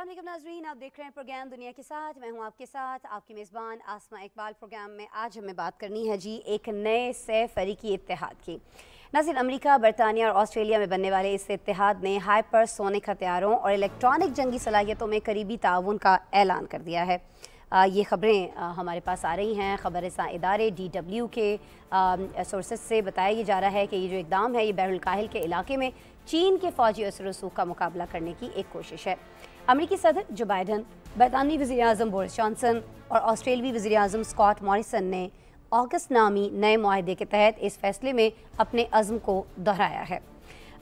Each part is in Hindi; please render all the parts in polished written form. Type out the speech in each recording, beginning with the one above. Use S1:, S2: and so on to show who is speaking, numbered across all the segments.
S1: अस्सलाम वालेकुम नाज़रीन, आप देख रहे हैं प्रोग्राम दुनिया के साथ। मैं हूं आपके साथ आपकी मेज़बान आसमा इकबाल। प्रोग्राम में आज हमें बात करनी है जी एक नए से फ़रीकी इत्तेहाद की। नाज़रीन, अमेरिका, बरतानिया और ऑस्ट्रेलिया में बनने वाले इस इत्तेहाद ने हाइपरसोनिक हथियारों और इलेक्ट्रॉनिक जंगी सलाहियतों में करीबी ताउन का ऐलान कर दिया है। ये ख़बरें हमारे पास आ रही हैं ख़बर रसां इदारे DW के सोर्सेज से बताया ये जा रहा है कि ये जो इक़दाम है ये बहरुल काहिल के इलाके में चीन के फ़ौजी असर रसूख का मुकाबला करने की एक कोशिश है। अमेरिकी सदर जो बाइडन, बरतानवी वज़ीर-ए-आज़म बोरिस जॉनसन और ऑस्ट्रेलवी वज़ीर-ए-आज़म स्कॉट मॉरिसन ने ऑगस्ट नामी नए मुआहदे के तहत इस फैसले में अपने अज़्म को दोहराया है।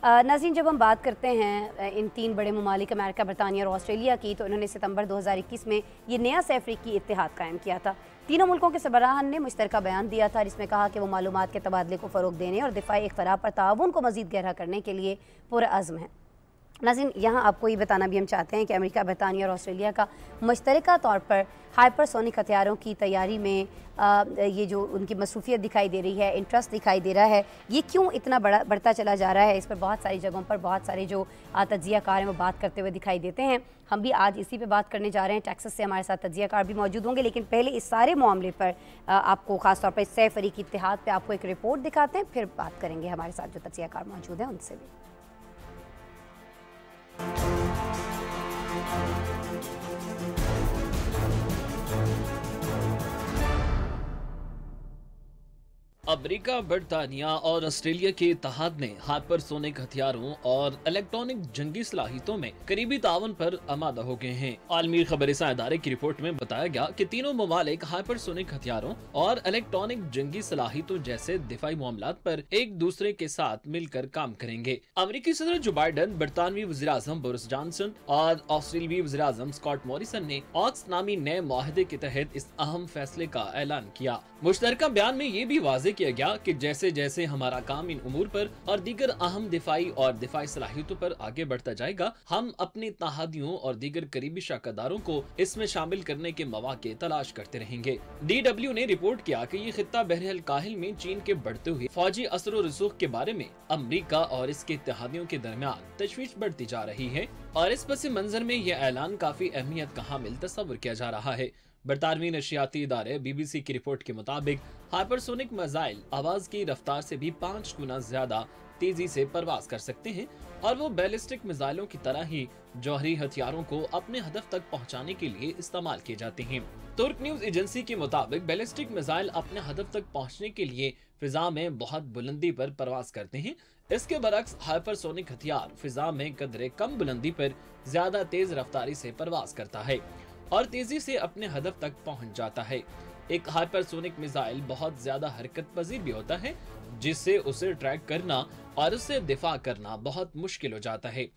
S1: नाज़रीन, जब हम बात करते हैं इन तीन बड़े ममालिक अमेरिका, बरतानिया और ऑस्ट्रेलिया की, तो इन्होंने सितंबर 2021 में ये नया से अफ्रीकी इत्तेहाद कायम किया था। तीनों मुल्कों के सरबराहान ने मुश्तरका बयान दिया था जिसमें कहा कि वो मालूमात के तबादले को फ़रोग देने और दिफाई इख्तलाफ पर ताउन को मज़ीद गहरा करने के लिए पुरअज़्म है। नाज़रीन, यहाँ आपको ये बताना भी हम चाहते हैं कि अमेरिका, बरतानिया और ऑस्ट्रेलिया का मुश्तरका तौर पर हाइपरसोनिक हथियारों की तैयारी में ये जो उनकी मसरूफियत दिखाई दे रही है, इंटरेस्ट दिखाई दे रहा है, ये क्यों इतना बढ़ता चला जा रहा है, इस पर बहुत सारी जगहों पर बहुत सारे जो तज्ज़ियाकार हैं वो बात करते हुए दिखाई देते हैं। हम भी आज इसी पे बात करने जा रहे हैं। टेक्सास से हमारे साथ तज्ज़ियाकार भी मौजूद होंगे, लेकिन पहले इस सारे मामले पर आपको ख़ासतौर पर इस सह फ़रीकी इत्तेहाद पर आपको एक रिपोर्ट दिखाते हैं, फिर बात करेंगे हमारे साथ जो तज्ज़ियाकार मौजूद हैं उनसे भी।
S2: अमेरिका, बरतानिया और ऑस्ट्रेलिया के इत्तेहाद ने हाइपरसोनिक हथियारों और इलेक्ट्रॉनिक जंगी सलाहियतों में करीबी ताउन पर आमादा हो गए हैं। आलमी खबरसां इदारे की रिपोर्ट में बताया गया कि तीनों ममालिक हाइपरसोनिक हथियारों और इलेक्ट्रॉनिक जंगी सलाहियतों जैसे दिफाई मामलात पर एक दूसरे के साथ मिलकर काम करेंगे। अमेरिकी सदर जो बाइडन, बरतानवी वज़ीर-ए-आज़म बोरिस जॉनसन और ऑस्ट्रेलियाई वज़ीर-ए-आज़म स्कॉट मॉरिसन ने ऑक्स नामी नए मुआहदे के तहत इस अहम फैसले का ऐलान किया। मुश्तरका बयान में ये भी वाज़ेह किया गया कि जैसे जैसे हमारा काम इन उमूर पर और दीगर अहम दिफाई और दिफाई सलाहियतों पर आगे बढ़ता जाएगा, हम अपने इत्तेहादियों और दीगर करीबी शराकतदारों को इसमें शामिल करने के मौके तलाश करते रहेंगे। DW ने रिपोर्ट किया कि ये खित्ता बहरुल काहिल में चीन के बढ़ते हुए फौजी असर और रसूख के बारे में अमरीका और इसके इत्तेहादियों के दरमियान तशवीश बढ़ती जा रही है और इस पस मंजर में यह ऐलान काफी अहमियत का हामिल तस्वर किया जा रहा है। बरतानवी नशियाती इदारे BBC की रिपोर्ट के मुताबिक हाइपरसोनिक मिसाइल आवाज की रफ्तार से भी 5 गुना ज्यादा तेजी से परवाज कर सकते हैं और वो बैलिस्टिक मिसाइलों की तरह ही जौहरी हथियारों को अपने हदफ तक पहुंचाने के लिए इस्तेमाल किए जाते हैं। तुर्क न्यूज एजेंसी के मुताबिक बैलिस्टिक मिसाइल अपने हदफ तक पहुंचने के लिए फिजा में बहुत बुलंदी पर परवाज करते हैं। इसके बरक्स हाइपरसोनिक हथियार फिजा में कदरे कम बुलंदी पर ज्यादा तेज रफ्तारी से परवाज करता है और तेजी से अपने हदफ तक पहुंच जाता है। एक हाइपरसोनिक मिसाइल बहुत ज्यादा हरकत पजीर भी होता है, जिससे उसे ट्रैक करना और उससे दिफा करना बहुत मुश्किल हो जाता है।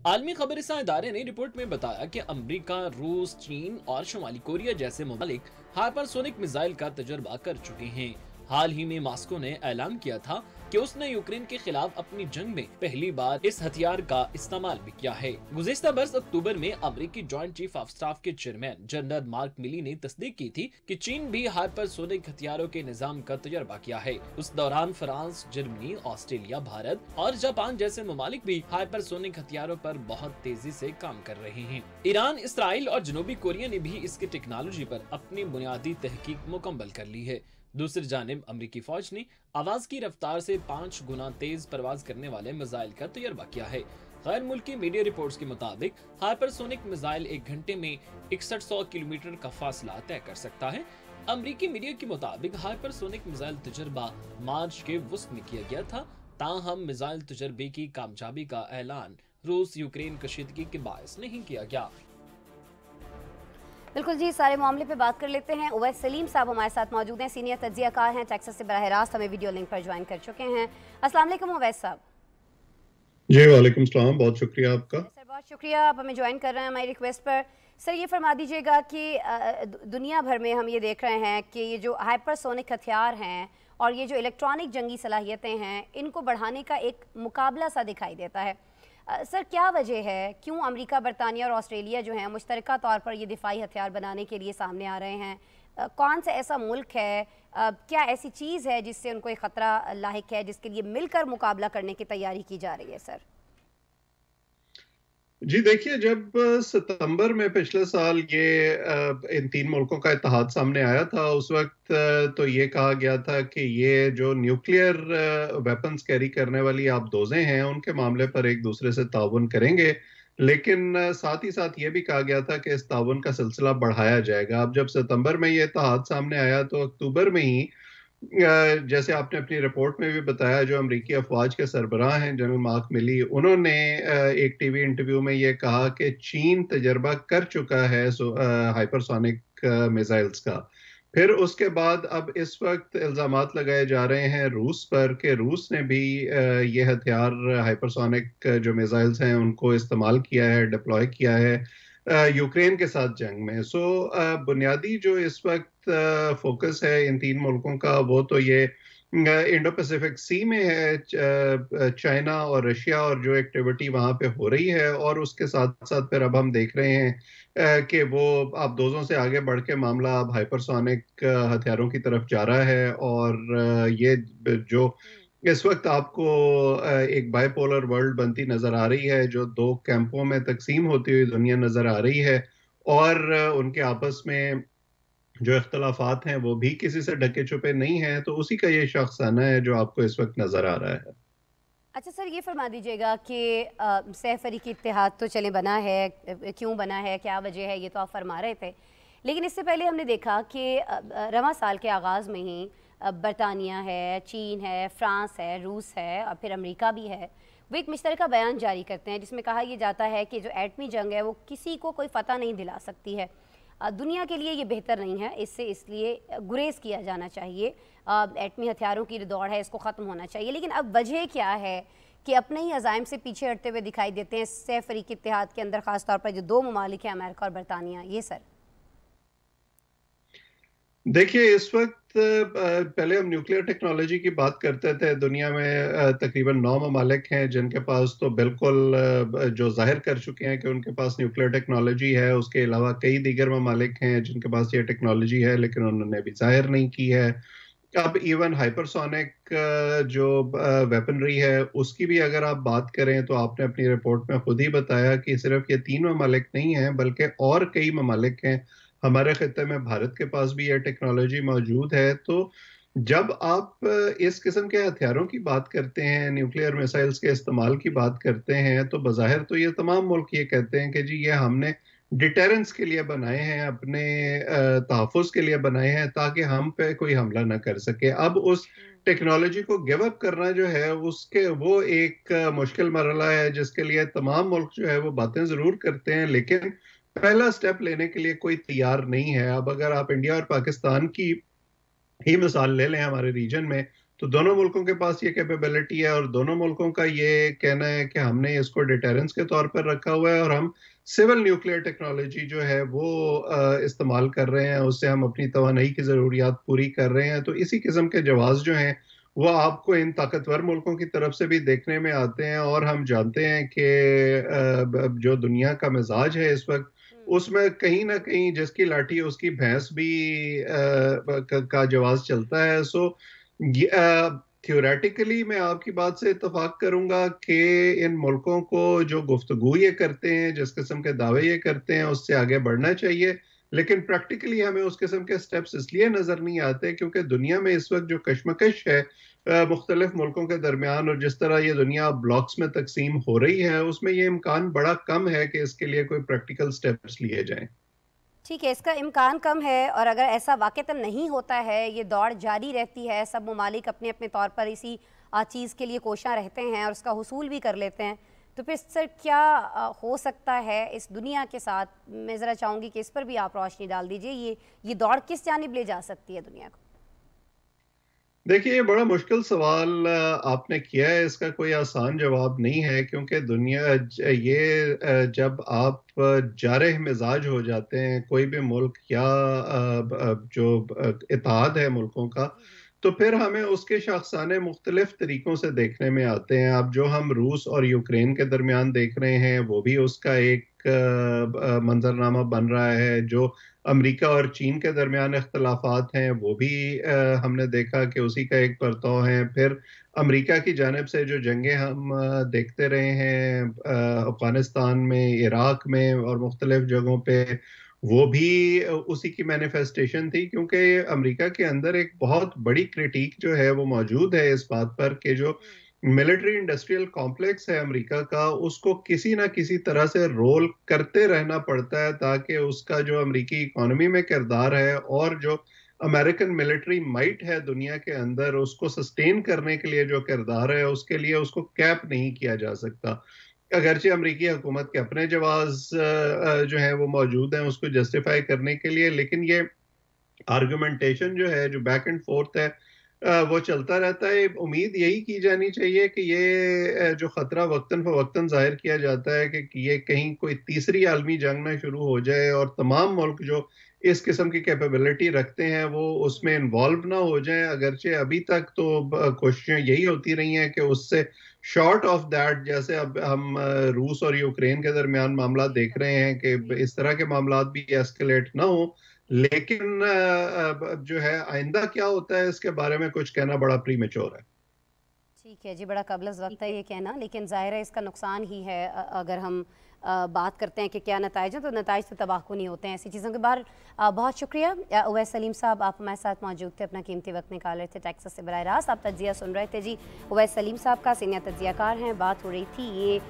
S2: आलमी खबरसां इदारे ने रिपोर्ट में बताया कि अमेरिका, रूस, चीन और शुमाली कोरिया जैसे ममालिक हाइपरसोनिक मिसाइल का तजुर्बा कर चुके हैं। हाल ही में मॉस्को ने ऐलान किया था कि उसने यूक्रेन के खिलाफ अपनी जंग में पहली बार इस हथियार का इस्तेमाल भी किया है। गुज़िश्ता बरस अक्टूबर में अमेरिकी जॉइंट चीफ ऑफ स्टाफ के चेयरमैन जनरल मार्क मिली ने तस्दीक की थी कि चीन भी हाइपरसोनिक हथियारों के निजाम का तजुर्बा किया है। उस दौरान फ्रांस, जर्मनी, ऑस्ट्रेलिया, भारत और जापान जैसे ममालिक भी हाइपरसोनिक हथियारों पर बहुत तेजी से काम कर रहे हैं। ईरान, इसराइल और जनूबी कोरिया ने भी इसकी टेक्नोलॉजी पर अपनी बुनियादी तहकीक मुकम्मल कर ली है। दूसरी जानिब अमरीकी फौज ने आवाज की रफ्तार से 5 गुना तेज परवाज करने वाले मिसाइल का तजर्बा किया है। गैर मुल्की मीडिया रिपोर्ट्स के मुताबिक हाइपरसोनिक मिसाइल 1 घंटे में 6100 किलोमीटर का फासला तय कर सकता है। अमरीकी मीडिया के मुताबिक हाइपरसोनिक मिसाइल तजर्बा मार्च के वसत में किया गया था, ताहम मिसाइल तजर्बे की कामयाबी का ऐलान रूस यूक्रेन कशीदगी के बायस नहीं किया गया।
S1: बिल्कुल जी, सारे मामले पे बात कर लेते हैं। उवैस सलीम साहब हमारे साथ मौजूद हैं, सीनियर तज्ज़ियाकार हैं, टेक्सास से बराह रास्त हमें वीडियो लिंक पर ज्वाइन कर चुके हैं। अस्सलाम वालेकुम उवैस साहब।
S3: जी वालेकुम सलाम, बहुत शुक्रिया आपका।
S1: सर बहुत शुक्रिया, आप हमें ज्वाइन कर रहे हैं हमारी रिक्वेस्ट पर। सर ये फरमा दीजिएगा कि दुनिया भर में हम ये देख रहे हैं कि ये जो हाइपरसोनिक हथियार हैं और ये जो इलेक्ट्रॉनिक जंगी सलाहियतें हैं, इनको बढ़ाने का एक मुकाबला सा दिखाई देता है। सर क्या वजह है, क्यों अमेरिका, बरतानिया और ऑस्ट्रेलिया जो हैं मुश्तरका तौर पर ये दिफाई हथियार बनाने के लिए सामने आ रहे हैं? कौन सा ऐसा मुल्क है, क्या ऐसी चीज़ है जिससे उनको एक ख़तरा लाहिक है, जिसके लिए मिलकर मुकाबला करने की तैयारी की जा रही है? सर
S3: जी देखिए, जब सितंबर में पिछले साल ये इन तीन मुल्कों का इत्तेहाद सामने आया था, उस वक्त तो ये कहा गया था कि ये जो न्यूक्लियर वेपन्स कैरी करने वाली आप दोजें हैं, उनके मामले पर एक दूसरे से ताउन करेंगे। लेकिन साथ ही साथ ये भी कहा गया था कि इस ताउन का सिलसिला बढ़ाया जाएगा। अब जब सितंबर में ये इत्तेहाद सामने आया, तो अक्टूबर में ही जैसे आपने अपनी रिपोर्ट में भी बताया, जो अमरीकी अफवाज के सरबराह हैं जनरल मार्क मिली, उन्होंने एक टीवी इंटरव्यू में ये कहा कि चीन तजर्बा कर चुका है हाइपरसोनिक मिसाइल्स का। फिर उसके बाद अब इस वक्त इल्जामात लगाए जा रहे हैं रूस पर कि रूस ने भी ये हथियार हाइपरसोनिक जो मिसाइल्स हैं उनको इस्तेमाल किया है, डिप्लॉय किया है यूक्रेन के साथ जंग में। बुनियादी जो इस वक्त फोकस है इन तीन मुल्कों का, वो तो ये इंडो पैसिफिक सी में है, चाइना और रशिया और जो एक्टिविटी वहां पे हो रही है, और उसके साथ साथ फिर अब हम देख रहे हैं कि वो आप दोजों से आगे बढ़ के मामला अब हाइपरसोनिक हथियारों की तरफ जा रहा है। और ये जो इस वक्त आपको एक बाइपोलर वर्ल्ड बनती नजर आ रही है, जो दो कैंपों में तकसीम होती हुई दुनिया नजर आ रही है, और उनके आपस में जो इख्तलाफात हैं वो भी किसी से ढके छुपे नहीं हैं, तो उसी का ये शख्साना है जो आपको इस वक्त नजर आ रहा है।
S1: अच्छा सर, ये फरमा दीजिएगा कि सह फरीकी इत्तेहाद तो चले बना है, क्यों बना है, क्या वजह है, ये तो आप फरमा रहे थे। लेकिन इससे पहले हमने देखा कि रवां साल के आगाज़ में ही बरतानिया है, चीन है, फ्रांस है, रूस है और फिर अमेरिका भी है, वो एक मुश्तरका बयान जारी करते हैं जिसमें कहा यह जाता है कि जो एटमी जंग है वो किसी को कोई फ़तह नहीं दिला सकती है। दुनिया के लिए ये बेहतर नहीं है, इससे इसलिए गुरेज किया जाना चाहिए। एटमी हथियारों की दौड़ है, इसको ख़त्म होना चाहिए। लेकिन अब वजह क्या है कि अपने ही अज़ाइम से पीछे हटते हुए दिखाई देते हैं सह फरीक इत्तेहाद के अंदर, ख़ास तौर पर जो दो ममालिक हैं, अमेरिका और बरतानिया। ये सर
S3: देखिए, इस वक्त पहले हम न्यूक्लियर टेक्नोलॉजी की बात करते थे। दुनिया में तकरीबन 9 ममालिक हैं जिनके पास तो बिल्कुल जो जाहिर कर चुके हैं कि उनके पास न्यूक्लियर टेक्नोलॉजी है। उसके अलावा कई दीगर ममालिक हैं जिनके पास ये टेक्नोलॉजी है, लेकिन उन्होंने अभी जाहिर नहीं की है। अब इवन हाइपरसोनिक जो वेपनरी है, उसकी भी अगर आप बात करें, तो आपने अपनी रिपोर्ट में खुद ही बताया कि सिर्फ ये तीन ममालिक नहीं हैं, बल्कि और कई ममालिक हैं। हमारे खत्ते में भारत के पास भी यह टेक्नोलॉजी मौजूद है। तो जब आप इस किस्म के हथियारों की बात करते हैं, न्यूक्लियर मिसाइल्स के इस्तेमाल की बात करते हैं, तो बज़ाहिर तो ये तमाम मुल्क ये कहते हैं कि जी ये हमने डिटेरेंस के लिए बनाए हैं, अपने तहफ़्फ़ुज़ के लिए बनाए हैं, ताकि हम पे कोई हमला ना कर सके। अब उस टेक्नोलॉजी को गिव अप करना जो है, उसके वो एक मुश्किल मरहला है जिसके लिए तमाम मुल्क जो है वो बातें ज़रूर करते हैं, लेकिन पहला स्टेप लेने के लिए कोई तैयार नहीं है। अब अगर आप इंडिया और पाकिस्तान की ही मिसाल ले लें हमारे रीजन में, तो दोनों मुल्कों के पास ये कैपेबिलिटी है, और दोनों मुल्कों का ये कहना है कि हमने इसको डिटेरेंस के तौर पर रखा हुआ है, और हम सिविल न्यूक्लियर टेक्नोलॉजी जो है वो इस्तेमाल कर रहे हैं, उससे हम अपनी तवानाई की ज़रूरियात पूरी कर रहे हैं। तो इसी किस्म के जवाब जो हैं वो आपको इन ताकतवर मुल्कों की तरफ से भी देखने में आते हैं। और हम जानते हैं कि जो दुनिया का मिजाज है इस वक्त, उसमें कहीं ना कहीं जिसकी लाठी उसकी भैंस भी का जवाब चलता है। थियोरेटिकली मैं आपकी बात से इत्तेफाक करूंगा कि इन मुल्कों को जो गुफ्तगू ये करते हैं, जिस किस्म के दावे ये करते हैं, उससे आगे बढ़ना चाहिए। लेकिन प्रैक्टिकली हमें उस किस्म के स्टेप्स इसलिए नजर नहीं आते क्योंकि दुनिया में इस वक्त जो कशमकश है मुख्तलिफ मुल्कों के दरमियान, और जिस तरह ये दुनिया ब्लॉक्स में तकसीम हो रही है, उसमें ये इम्कान बड़ा कम है कि इसके लिए कोई प्रैक्टिकल स्टेप्स लिए जाएं।
S1: ठीक है, इसका इम्कान कम है, और अगर ऐसा वाक़तन नहीं होता है, ये दौड़ जारी रहती है, सब ममालिक अपने अपने तौर पर इसी चीज़ के लिए कोशां रहते हैं और उसका हुसूल भी कर लेते हैं, तो फिर सर क्या हो सकता है इस दुनिया के साथ? मैं ज़रा चाहूँगी कि इस पर भी आप रोशनी डाल दीजिए। ये दौड़ किस जानिब ले जा सकती है दुनिया को?
S3: देखिए, ये बड़ा मुश्किल सवाल आपने किया है। इसका कोई आसान जवाब नहीं है, क्योंकि जब आप जारह मिजाज हो जाते हैं कोई भी मुल्क या जो इत्तेहाद है मुल्कों का, तो फिर हमें उसके शाखसाने मुख्तलिफ तरीकों से देखने में आते हैं। अब जो हम रूस और यूक्रेन के दरमियान देख रहे हैं, वो भी उसका एक मंजरनामा बन रहा है। जो अमेरिका और चीन के दरमियान इख्तलाफात हैं, वो भी हमने देखा कि उसी का एक परतव है। फिर अमेरिका की जानिब से जो जंगें हम देखते रहे हैं अफगानिस्तान में, इराक में और मुख्तलिफ जगहों पे, वो भी उसी की मैनिफेस्टेशन थी, क्योंकि अमेरिका के अंदर एक बहुत बड़ी क्रिटिक जो है वो मौजूद है इस बात पर कि जो मिलिट्री इंडस्ट्रियल कॉम्प्लेक्स है अमेरिका का, उसको किसी ना किसी तरह से रोल करते रहना पड़ता है ताकि उसका जो अमेरिकी इकोनॉमी में किरदार है और जो अमेरिकन मिलिट्री माइट है दुनिया के अंदर, उसको सस्टेन करने के लिए जो किरदार है उसके लिए उसको कैप नहीं किया जा सकता। अगरचे अमेरिकी हुकूमत के अपने जवाब जो है वो मौजूद हैं उसको जस्टिफाई करने के लिए, लेकिन ये आर्गुमेंटेशन जो है, जो बैक एंड फोर्थ है, वो चलता रहता है। उम्मीद यही की जानी चाहिए कि ये जो खतरा वक्तन फवक्तन जाहिर किया जाता है कि ये कहीं कोई तीसरी आलमी जंग ना शुरू हो जाए और तमाम मुल्क जो इस किस्म की कैपेबिलिटी रखते हैं वो उसमें इन्वॉल्व ना हो जाएं। अगरचे अभी तक तो कोशिशें यही होती रही हैं कि उससे शॉर्ट ऑफ दैट, जैसे अब हम रूस और यूक्रेन के दरमियान मामला देख रहे हैं कि इस तरह के मामला भी एस्केलेट ना हो, लेकिन जो है आइंदा क्या होता है इसके बारे में कुछ कहना बड़ा प्रीमेच्योर है।
S1: ठीक है जी, बड़ा कबलज़ वक्त है ये कहना, लेकिन ज़ाहिर है इसका नुकसान ही है। अगर हम बात करते हैं कि क्या नताइज हैं, तो नताइज तो तबाहकुन नहीं होते हैं ऐसी चीज़ों के बाहर। बहुत शुक्रिया उवैस सलीम साहब, आप हमारे साथ मौजूद थे, अपना कीमती वक्त निकाल रहे थे टेक्सास से बराह रास्त। आप तज्जिया सुन रहे थे जी, उवैस सलीम साहब का, सीनियर तज्जियाकार हैं। बात हो रही थी ये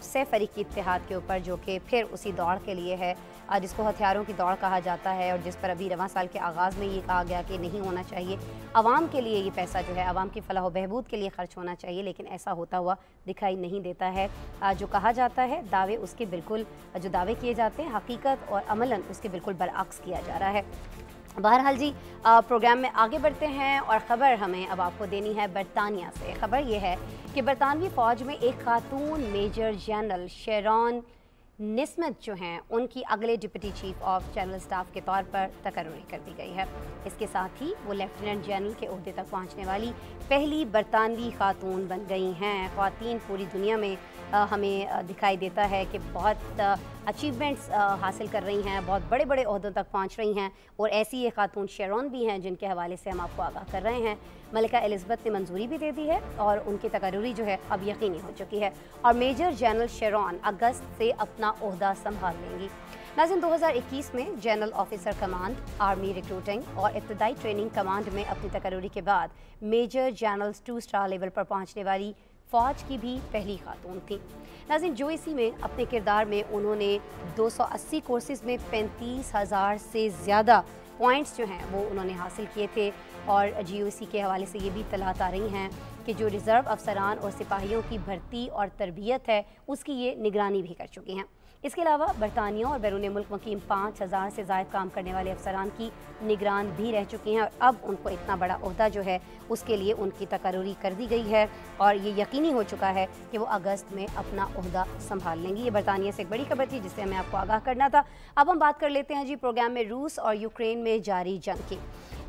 S1: सैफ फरीकी इत्तेहाद के ऊपर, जो कि फिर उसी दौड़ के लिए है जिसको हथियारों की दौड़ कहा जाता है, और जिस पर अभी रवां साल के आगाज़ में ये कहा गया कि नहीं होना चाहिए। आवाम के लिए ये पैसा जो है आवाम की फलाह बहबूद के लिए ख़र्च होना चाहिए, लेकिन ऐसा होता हुआ दिखाई नहीं देता है। जो कहा जाता है दावे उसके बिल्कुल, जो दावे किए जाते हैं हकीकत और अमलन उसके बिल्कुल बरअक्स किया जा रहा है। बहरहाल जी, प्रोग्राम में आगे बढ़ते हैं और ख़बर हमें अब आपको देनी है बरतानिया से। ख़बर यह है कि बरतानवी फ़ौज में एक खातून मेजर जनरल शेरॉन निस्मत जो हैं उनकी अगले deputy chief of general staff के तौर पर तकर्री कर दी गई है। इसके साथ ही वो लेफ्टिनेंट जनरल के ओहदे तक पहुंचने वाली पहली बरतानवी खातून बन गई हैं। ख़वातीन पूरी दुनिया में हमें दिखाई देता है कि बहुत अचीवमेंट्स हासिल कर रही हैं, बहुत बड़े बड़े ओहदों तक पहुंच रही हैं, और ऐसी ये खातून शेरॉन भी हैं जिनके हवाले से हम आपको आगाह कर रहे हैं। मलिका एलिज़ाबेथ ने मंजूरी भी दे दी है और उनकी तकर्री जो है अब यकीनी हो चुकी है, और मेजर जनरल शेरॉन अगस्त से अपना ओहदा संभाल लेंगी। नाज़रीन, 2021 में general officer command, army recruiting और इब्तदाई ट्रेनिंग कमांड में अपनी तकर्री के बाद मेजर जनरल 2 स्टार लेवल पर पहुँचने वाली फ़ौज की भी पहली खातून थी। नाज़रीन, जो इसी में अपने किरदार में उन्होंने 280 कोर्सेज़ में 35,000 से ज़्यादा पॉइंट्स जो हैं वो उन्होंने हासिल किए थे, और GOC के हवाले से ये भी इत्तलात आ रही हैं कि जो रिज़र्व अफसरान और सिपाहियों की भर्ती और तरबियत है उसकी ये निगरानी भी कर चुकी हैं। इसके अलावा बरतानिया और बैरून मुल्क मुकीम 5,000 से ज़ायद काम करने वाले अफसरान की निगरान भी रह चुकी हैं, और अब उनको इतना बड़ा ओहदा जो है उसके लिए उनकी तकर्री कर दी गई है, और ये यकीनी हो चुका है कि वो अगस्त में अपना ओहदा संभाल लेंगी। ये बरतानिया से एक बड़ी खबर थी जिससे हमें आपको आगाह करना था। अब हम बात कर लेते हैं जी प्रोग्राम में रूस और यूक्रेन में जारी जंग की।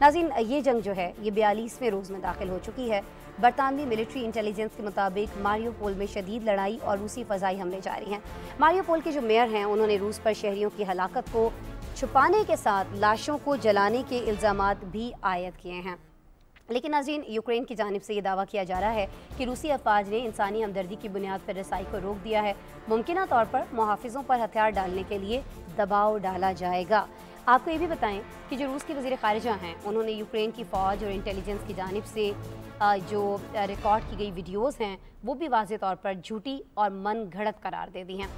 S1: नाज़रीन, ये जंग जो है ये 42वें रोज़ में दाखिल हो चुकी है। बरतानवी मिलिट्री इंटेलिजेंस के मुताबिक मारियोपोल में शदीद लड़ाई और रूसी फ़ज़ाई हमले जारी हैं। मारियोपोल के जो मेयर हैं उन्होंने रूस पर शहरियों की हलाकत को छुपाने के साथ लाशों को जलाने के इल्ज़ामात भी आयद किए हैं। लेकिन नाज़रीन, यूक्रेन की जानिब से ये दावा किया जा रहा है कि रूसी अफवाज ने इंसानी हमदर्दी की बुनियाद पर रसाई को रोक दिया है। मुमकिन तौर पर मुहाफ़िज़ों पर हथियार डालने के लिए दबाव डाला जाएगा। आपको ये भी बताएं कि जो रूस के वज़ीर ख़ारिजा हैं उन्होंने यूक्रेन की फ़ौज और इंटेलिजेंस की जानिब से जो रिकॉर्ड की गई वीडियोज़ हैं वो भी वाज़ेह तौर पर झूठी और मन घड़त करार दे दी हैं।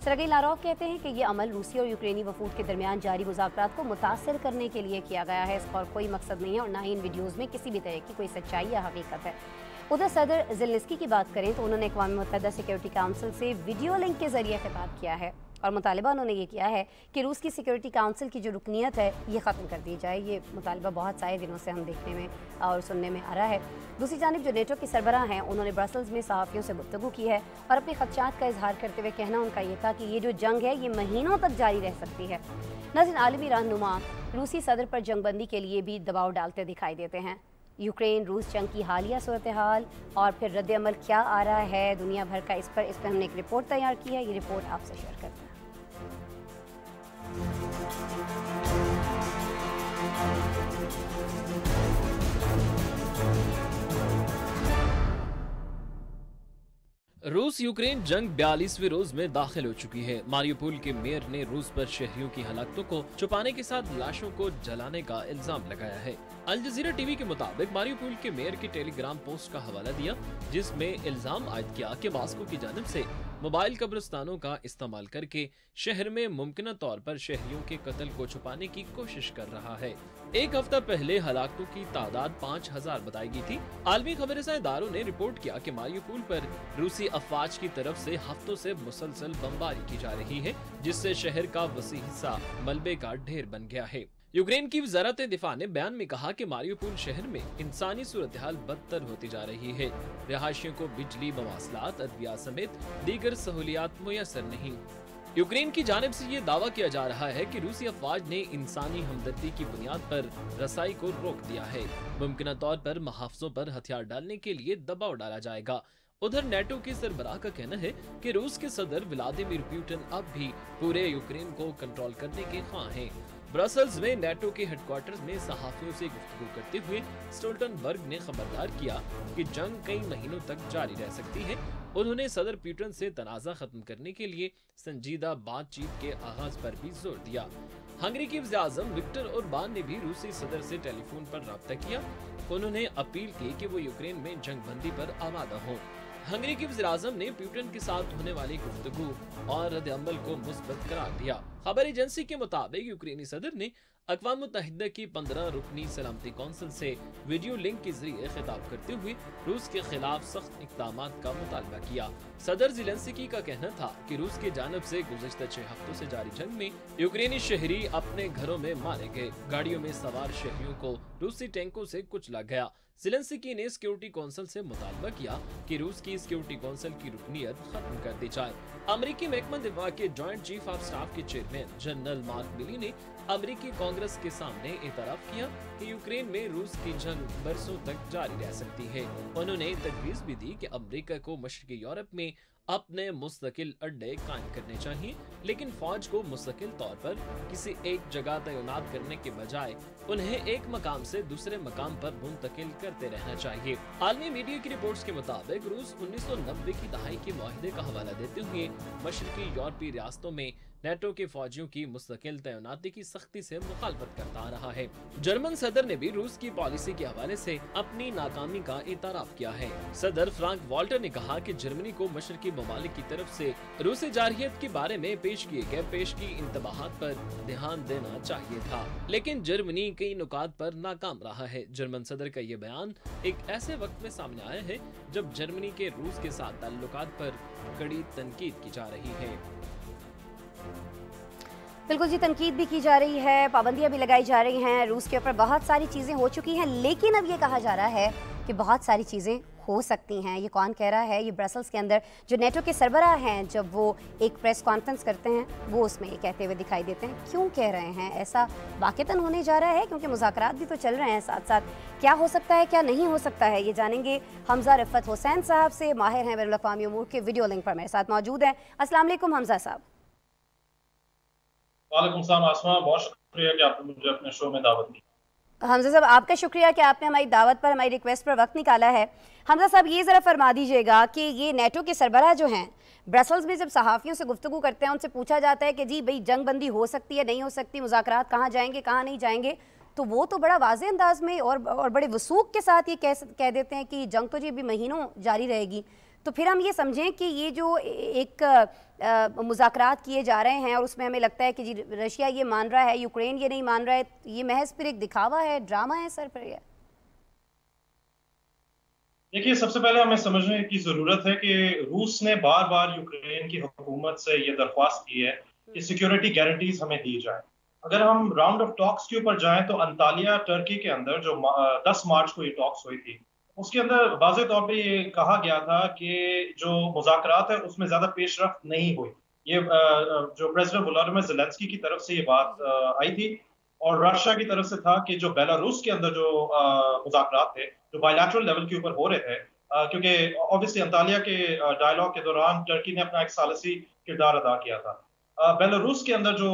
S1: सरगेई लारोव कहते हैं कि ये अमल रूसी और यूक्रेनी वफूद के दरमियान जारी मुज़ाकरात को मुतासर करने के लिए किया गया है। इसका और कोई मकसद नहीं है, और ना ही इन वीडियोज़ में किसी भी तरह की कोई सच्चाई या हकीकत है। उधर सदर ज़ेलेंस्की की बात करें तो उन्होंने अक़वाम मुत्तहिदा सिक्योरिटी काउंसिल से वीडियो लिंक के ज़रिए खिताब किया है, और मुतालिबा उन्होंने ये किया है कि रूस की सिक्योरिटी काउंसिल की जो रुकनीत है ये ख़त्म कर दी जाए। ये मुतालिबा बहुत सारे दिनों से हम देखने में और सुनने में आ रहा है। दूसरी जानिब जो नेटो के सरबराह हैं उन्होंने ब्रसल्स में सहाफ़ियों से गुफ्तगू की है, और अपने खदशात का इजहार करते हुए कहना उनका ये था कि ये जो जंग है ये महीनों तक जारी रह सकती है। नाज़रीन, आलमी रहनुमा रूसी सदर पर जंगबंदी के लिए भी दबाव डालते दिखाई देते हैं। यूक्रेन रूस जंग की हालिया सूरत हाल और फिर रद्द-ए-अमल क्या आ रहा है दुनिया भर का, इस पर हमने एक रिपोर्ट तैयार की है। ये रिपोर्ट आपसे शेयर करते हैं।
S2: रूस यूक्रेन जंग 42वें रोज में दाखिल हो चुकी है। मारियोपोल के मेयर ने रूस पर शहरियों की हलाकतों को छुपाने के साथ लाशों को जलाने का इल्जाम लगाया है। अल जजीरा टीवी के मुताबिक मारियोपोल के मेयर की टेलीग्राम पोस्ट का हवाला दिया, जिसमें इल्जाम आयद किया कि मास्को की जानिब से मोबाइल कब्रिस्तानों का इस्तेमाल करके शहर में मुमकिन तौर पर शहरियों के कत्ल को छुपाने की कोशिश कर रहा है। एक हफ्ता पहले हलाकतों की तादाद 5000 बताई गई थी। आलमी खबरसां इदारों ने रिपोर्ट किया कि मारियोपोल पर रूसी अफवाज की तरफ से हफ्तों से मुसलसल बमबारी की जा रही है, जिससे शहर का वसी हिस्सा मलबे का ढेर बन गया है। यूक्रेन की वजारत दिफा ने बयान में कहा कि मारियोपोल शहर में इंसानी सूरत हाल बदतर होती जा रही है। रिहायशियों को बिजली, मवासलात, अद्विया समेत दीगर सहूलियात मुयसर नहीं। यूक्रेन की जानिब से ये दावा किया जा रहा है कि रूसी अफवाज ने इंसानी हमदर्दी की बुनियाद पर रसाई को रोक दिया है। मुमकिन तौर पर महाफजों पर हथियार डालने के लिए दबाव डाला जाएगा। उधर नेटो के सरबराह का कहना है कि रूस के सदर व्लादिमीर पुतिन अब भी पूरे यूक्रेन को कंट्रोल करने के ख्वाह हैं। ब्रसल्स में नेटो के हेडक्वार्टर्स में सहाफियों से गुफ्तगू करते हुए स्टोल्टनबर्ग ने खबरदार किया कि जंग कई महीनों तक जारी रह सकती है। उन्होंने सदर पुतिन से तनाज़ा खत्म करने के लिए संजीदा बातचीत के आगाज पर भी जोर दिया। हंगरी के वज़ीर-ए-आज़म विक्टर ओरबान ने भी रूसी सदर से टेलीफोन पर राब्ता किया। उन्होंने अपील की कि वो यूक्रेन में जंगबंदी पर आमादा हों। हंगरी के वज़ीर-ए-आज़म ने पुतिन के साथ होने वाली गुफ्तगू और रद्द-ए-अमल को मुस्बत करार दिया। खबर एजेंसी के मुताबिक यूक्रेनी सदर ने अक़वाम मुत्तहिदा की 15 रुकनी सलामती कौंसिल से वीडियो लिंक के जरिए खिताब करते हुए रूस के खिलाफ सख्त इक़दामात का मुतालबा किया। सदर ज़ेलेंस्की का कहना था कि रूस की जानिब से गुज़िश्ता 6 हफ्तों से जारी जंग में यूक्रेनी शहरी अपने घरों में मारे गए। गाड़ियों में सवार शहरियों को रूसी टैंकों से कुचला गया। ज़ेलेंस्की ने सिक्योरिटी कौंसिल से मुतालबा किया कि रूस की सिक्योरिटी कौंसिल की रुकनियत खत्म कर दी जाए। अमेरिकी महकमा दिफा के जॉइंट चीफ ऑफ स्टाफ के चेयरमैन जनरल मार्क मिली ने अमेरिकी कांग्रेस के सामने एतराफ़ किया कि यूक्रेन में रूस की जंग बरसों तक जारी रह सकती है। उन्होंने तजवीज़ भी दी कि अमेरिका को मशरक़ी यूरोप में अपने मुस्तकिल अड्डे कायम करने चाहिए, लेकिन फौज को मुस्तकिल तौर पर किसी एक जगह तैनात करने के बजाय उन्हें एक मकाम से दूसरे मकाम पर मुंतकिल करते रहना चाहिए। आलमी मीडिया की रिपोर्ट्स के मुताबिक रूस 1990 की दहाई के मुआहदे का हवाला देते हुए मशरकी यूरोपीय रियासतों में नेटो के फौजियों की मुस्तकिल तैनाती की सख्ती से मुखालफत करता आ रहा है। जर्मन सदर ने भी रूस की पॉलिसी के हवाले से अपनी नाकामी का एतराफ़ किया है। सदर फ्रांक वॉल्टर ने कहा कि जर्मनी को मशरकी ममालिक की तरफ से रूसी जारहियत के बारे में पेश किए गए पेशगी इंतबाहात पर ध्यान देना चाहिए था, लेकिन जर्मनी कई नुकात पर नाकाम रहा है। जर्मन सदर का ये बयान एक ऐसे वक्त में सामने आया है जब जर्मनी के रूस के साथ ताल्लुकात पर कड़ी तनकीद की जा रही है।
S1: बिल्कुल जी, तनकीद भी की जा रही है, पाबंदियां भी लगाई जा रही हैं, रूस के ऊपर बहुत सारी चीज़ें हो चुकी हैं, लेकिन अब ये कहा जा रहा है कि बहुत सारी चीज़ें हो सकती हैं। ये कौन कह रहा है? ये ब्रसल्स के अंदर जो नेटो के सरबराह हैं, जब वो एक प्रेस कॉन्फ्रेंस करते हैं, वो उसमें ये कहते हुए दिखाई देते हैं। क्यों कह रहे हैं ऐसा? वाक़तन होने जा रहा है, क्योंकि मुज़ाकरात भी तो चल रहे हैं साथ साथ। क्या हो सकता है, क्या नहीं हो सकता है, ये जानेंगे हमजा रिफ़त हुसैन साहब से। माहिर हैं बैनुल-अक़वामी उमूर के, वीडियो लिंक पर मेरे साथ मौजूद हैं। अस्सलाम वालेकुम हमजा साहब।
S4: वालेकुम सलाम आसमा, बहुत शुक्रिया कि आपने मुझे अपने शो में दावत दी।
S1: हमजा साहब, आपका शुक्रिया कि आपने हमारी दावत पर, हमारी रिक्वेस्ट पर वक्त निकाला है। हमजा साहब, ये ज़रा फरमा दीजिएगा कि ये नेटो के सरबराह जो हैं, ब्रसल्स में जब सहाफ़ियों से गुफ्तगू करते हैं, उनसे पूछा जाता है कि जी भाई जंग बंदी हो सकती है, नहीं हो सकती, मुज़ाकरात कहाँ जाएंगे, कहाँ नहीं जाएंगे, तो वो तो बड़ा वाज़ेह अंदाज में और बड़े वसूख के साथ ये कह देते हैं कि जंग तो जी अभी महीनों जारी रहेगी। तो फिर हम ये समझें कि ये जो एक मुज़ाकरात किए जा रहे हैं और उसमें हमें लगता है कि जी रशिया ये मान रहा है, यूक्रेन ये नहीं मान रहा है, ये महज फिर एक दिखावा है, ड्रामा है सर पर ये?
S4: देखिए, सबसे पहले हमें समझने की ज़रूरत है कि रूस ने बार बार यूक्रेन की हुकूमत से ये दरख्वास्त की है कि सिक्योरिटी गारंटीज हमें दी जाए। अगर हम राउंड ऑफ टॉक्स के ऊपर जाएं तो अंतालिया टर्की के अंदर जो 10 मार्च को ये टॉक्स हुई थी, उसके अंदर वाज़े तौर पे ये कहा गया था कि जो मुज़ाकरात है उसमें ज़्यादा पेशरफ्त नहीं हुई। ये जो प्रेसिडेंट वोलोदिमीर ज़ेलेंस्की की तरफ से ये बात आई थी, और रशिया की तरफ से था कि जो बेलारूस के अंदर जो मुज़ाकरात थे, जो बायलैटरल लेवल के ऊपर हो रहे थे, क्योंकि ऑब्वियसली अंतालिया के डायलॉग के दौरान टर्की ने अपना एक सालिसी किरदार अदा किया था। बेलारूस के अंदर जो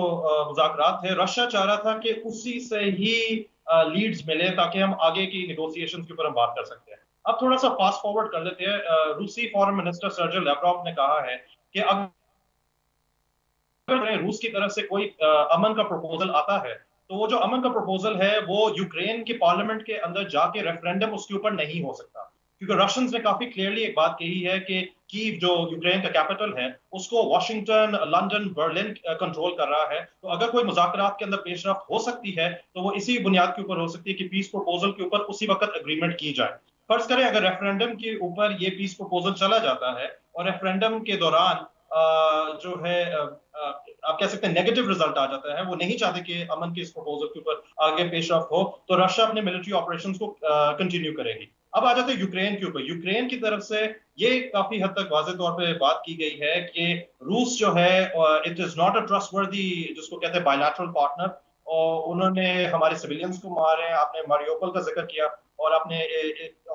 S4: मुज़ाकरात थे, रशिया चाह रहा था कि उसी से ही लीड्स मिले ताकि हम आगे की निगोसिएशंस के ऊपर हम बात कर सकते हैं। अब थोड़ा सा फास्ट फॉरवर्ड कर लेते हैं। रूसी फॉरेन मिनिस्टर सर्जी लैवरोव ने कहा है कि अगर रूस की तरफ से कोई अमन का प्रपोजल आता है तो वो जो अमन का प्रपोजल है वो यूक्रेन के पार्लियामेंट के अंदर जाके रेफरेंडम उसके ऊपर नहीं हो सकता, क्योंकि रशियंस ने काफी क्लियरली एक बात कही है कि कीव जो यूक्रेन का कैपिटल है उसको वॉशिंगटन, लंदन, बर्लिन कंट्रोल कर रहा है। तो अगर कोई मुज़ाकरात के अंदर पेशरफ्त हो सकती है तो वो इसी बुनियाद के ऊपर हो सकती है कि पीस प्रपोजल के ऊपर उसी वक्त एग्रीमेंट की जाए। फर्ज करें अगर रेफरेंडम के ऊपर ये पीस प्रपोजल चला जाता है और रेफरेंडम के दौरान जो है आप कह सकते हैं नेगेटिव रिजल्ट आ जाता है, वो नहीं चाहते कि अमन के इस प्रपोजल के ऊपर आगे पेशरफ्त हो, तो रशिया अपने मिलिट्री ऑपरेशंस को कंटिन्यू करेगी। अब आ जाते हैं यूक्रेन के ऊपर। यूक्रेन की तरफ से ये काफी हद तक वाज़ेह तौर पे बात की गई है कि रूस जो है it is not a trustworthy, जिसको कहते हैं बायलैटरल पार्टनर, और उन्होंने हमारे सिविलियंस को मारे हैं। आपने मारियोपोल का जिक्र किया और आपने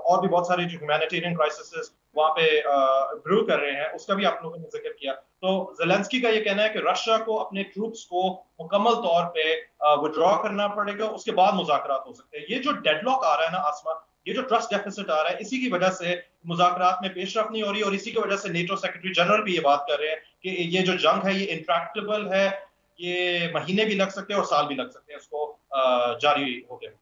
S4: और भी बहुत सारे जो ह्यूमैनिटेरियन क्राइसिस वहां पे ब्रू कर रहे हैं उसका भी आप लोगों ने जिक्र किया। तो ज़ेलेंस्की का ये कहना है कि रशिया को अपने ट्रूप्स को मुकम्मल तौर पे विड्रॉ करना पड़ेगा, उसके बाद मुज़ाकरात हो सकते हैं। ये जो डेडलॉक आ रहा है ना आसमा, ये जो ट्रस्ट डेफिसिट आ रहा है, इसी की वजह से मुज़ाकरात में पेशरफ्त नहीं हो रही और इसी की वजह से नेटो सेक्रेटरी जनरल भी ये बात कर रहे हैं कि ये जो जंग है ये इंट्रैक्टेबल है, ये महीने भी लग सकते हैं और साल भी लग सकते हैं उसको जारी हो गए।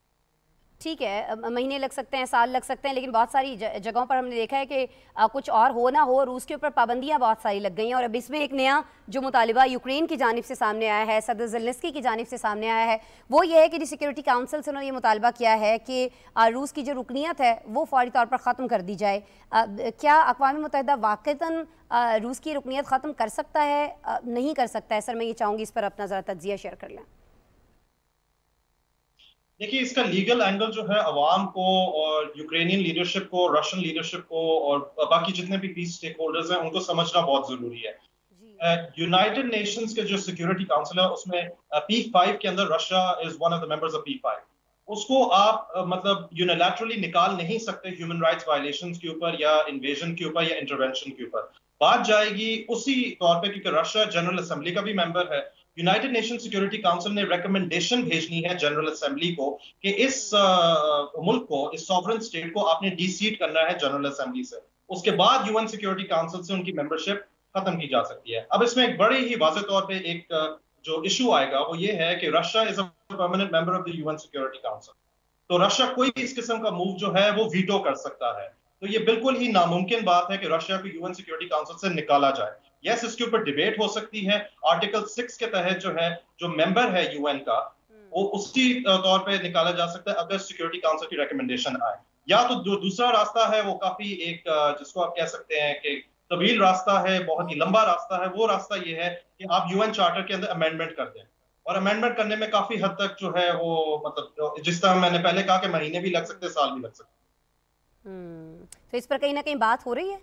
S1: ठीक है, महीने लग सकते हैं, साल लग सकते हैं, लेकिन बहुत सारी जगहों पर हमने देखा है कि कुछ और हो ना हो, रूस के ऊपर पाबंदियां बहुत सारी लग गई हैं। और अब इसमें एक नया जो मुतालिबा यूक्रेन की जानिब से सामने आया है, सदर ज़ेलेंस्की की जानिब से सामने आया है, वो ये है कि सिक्योरिटी काउंसिल से उन्होंने ये मुतालबा किया है कि रूस की जो रुकनीत है वो फौरी तौर पर ख़त्म कर दी जाए। क्या अक़वाम मुत्तहिदा वाक़तन रूस की रुकनीत ख़त्म कर सकता है, नहीं कर सकता है? सर मैं ये चाहूँगी इस पर अपना ज़रा तज्ज़िया शेयर कर लें।
S4: देखिए, इसका लीगल एंगल जो है अवाम को और यूक्रेनियन लीडरशिप को, रशियन लीडरशिप को और बाकी जितने भी पीस स्टेक होल्डर्स हैं उनको समझना बहुत जरूरी है। यूनाइटेड नेशंस के जो सिक्योरिटी काउंसिल है उसमें P5 के अंदर Russia is one of the members of P5। उसको आप मतलब यूनिलैटरली निकाल नहीं सकते ह्यूमन राइट्स वायलेशंस के ऊपर या इन्वेजन के ऊपर या इंटरवेंशन के ऊपर। बात जाएगी उसी तौर पे क्योंकि रशिया जनरल असेंबली का भी मेंबर है। यूनाइटेड नेशन सिक्योरिटी काउंसिल ने रिकमेंडेशन भेजनी है जनरल असेंबली को कि इस मुल्क को, इस सॉवरेन स्टेट को आपने डीसीट करना है जनरल असेंबली से। उसके बाद यूएन सिक्योरिटी काउंसिल से उनकी मेंबरशिप खत्म की जा सकती है। अब इसमें एक बड़े ही वाज़ेह तौर पे एक जो इशू आएगा वो ये है कि Russia is a permanent member of the UN security council. तो रशिया कोई भी इस किस्म का मूव जो है वो वीटो कर सकता है। तो ये बिल्कुल ही नामुमकिन बात है कि रशिया को यूएन सिक्योरिटी काउंसिल से निकाला जाए। यस, इसके ऊपर डिबेट हो सकती है। आर्टिकल 6 के तहत जो है, जो मेंबर है यूएन का, वो उसी तौर पे निकाला जा सकता है अगर सिक्योरिटी काउंसिल की रिकमेंडेशन आए। या तो जो दूसरा रास्ता है वो काफी एक जिसको आप कह सकते हैं कि तवील रास्ता है, बहुत ही लंबा रास्ता है। वो रास्ता ये है कि आप यूएन चार्टर के अंदर अमेंडमेंट कर दें, और अमेंडमेंट करने में काफी हद तक जो है वो मतलब जिस तरह मैंने पहले कहा कि महीने भी लग सकते, साल भी लग सकते।
S1: तो इस पर कहीं ना कहीं बात हो रही है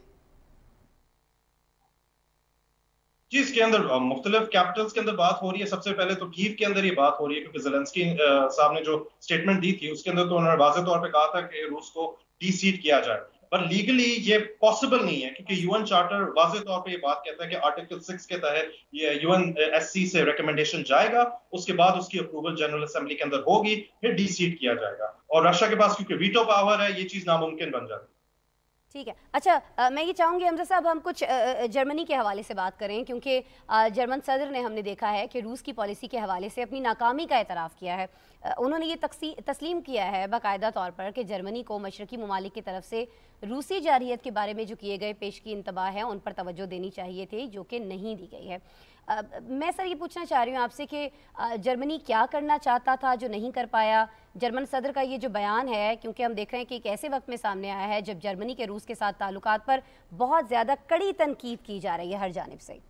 S4: जी, इसके अंदर मुख्तलिफ कैपिटल्स के अंदर बात हो रही है। सबसे पहले तो कीव के अंदर ये बात हो रही है क्योंकि ज़ेलेंस्की साहब ने जो स्टेटमेंट दी थी उसके अंदर तो उन्होंने वाज़ेह तौर पे कहा था कि रूस को डीसीट किया जाए, पर लीगली ये पॉसिबल नहीं है क्योंकि यूएन चार्टर वाज़ेह तौर पे ये बात कहता है कि आर्टिकल 6 के तहत ये यूएनएससी से रिकमेंडेशन जाएगा, उसके बाद उसकी अप्रूवल जनरल असेंबली के अंदर होगी, फिर डीसीट किया जाएगा। और रशिया के पास क्योंकि वीटो पावर है, ये चीज नामुमकिन बन जाती है।
S1: ठीक है। अच्छा, मैं ये चाहूँगी हमजा साहब हम कुछ जर्मनी के हवाले से बात करें, क्योंकि जर्मन सदर ने हमने देखा है कि रूस की पॉलिसी के हवाले से अपनी नाकामी का एतराफ़ किया है। उन्होंने ये तस्लीम किया है बाकायदा तौर पर कि जर्मनी को मशरकी ममालिक की तरफ से रूसी जारहियत के बारे में जो किए गए पेश की इंतबाह है उन पर तवज्जो देनी चाहिए थी, जो कि नहीं दी गई है। मैं सर ये पूछना चाह रही हूँ आपसे कि जर्मनी क्या करना चाहता था जो नहीं कर पाया? जर्मन सदर का ये जो बयान है, क्योंकि हम देख रहे हैं कि एक ऐसे वक्त में सामने आया है जब जर्मनी के रूस के साथ ताल्लुकात पर बहुत ज़्यादा कड़ी तनकीद की जा रही है हर जानिब से।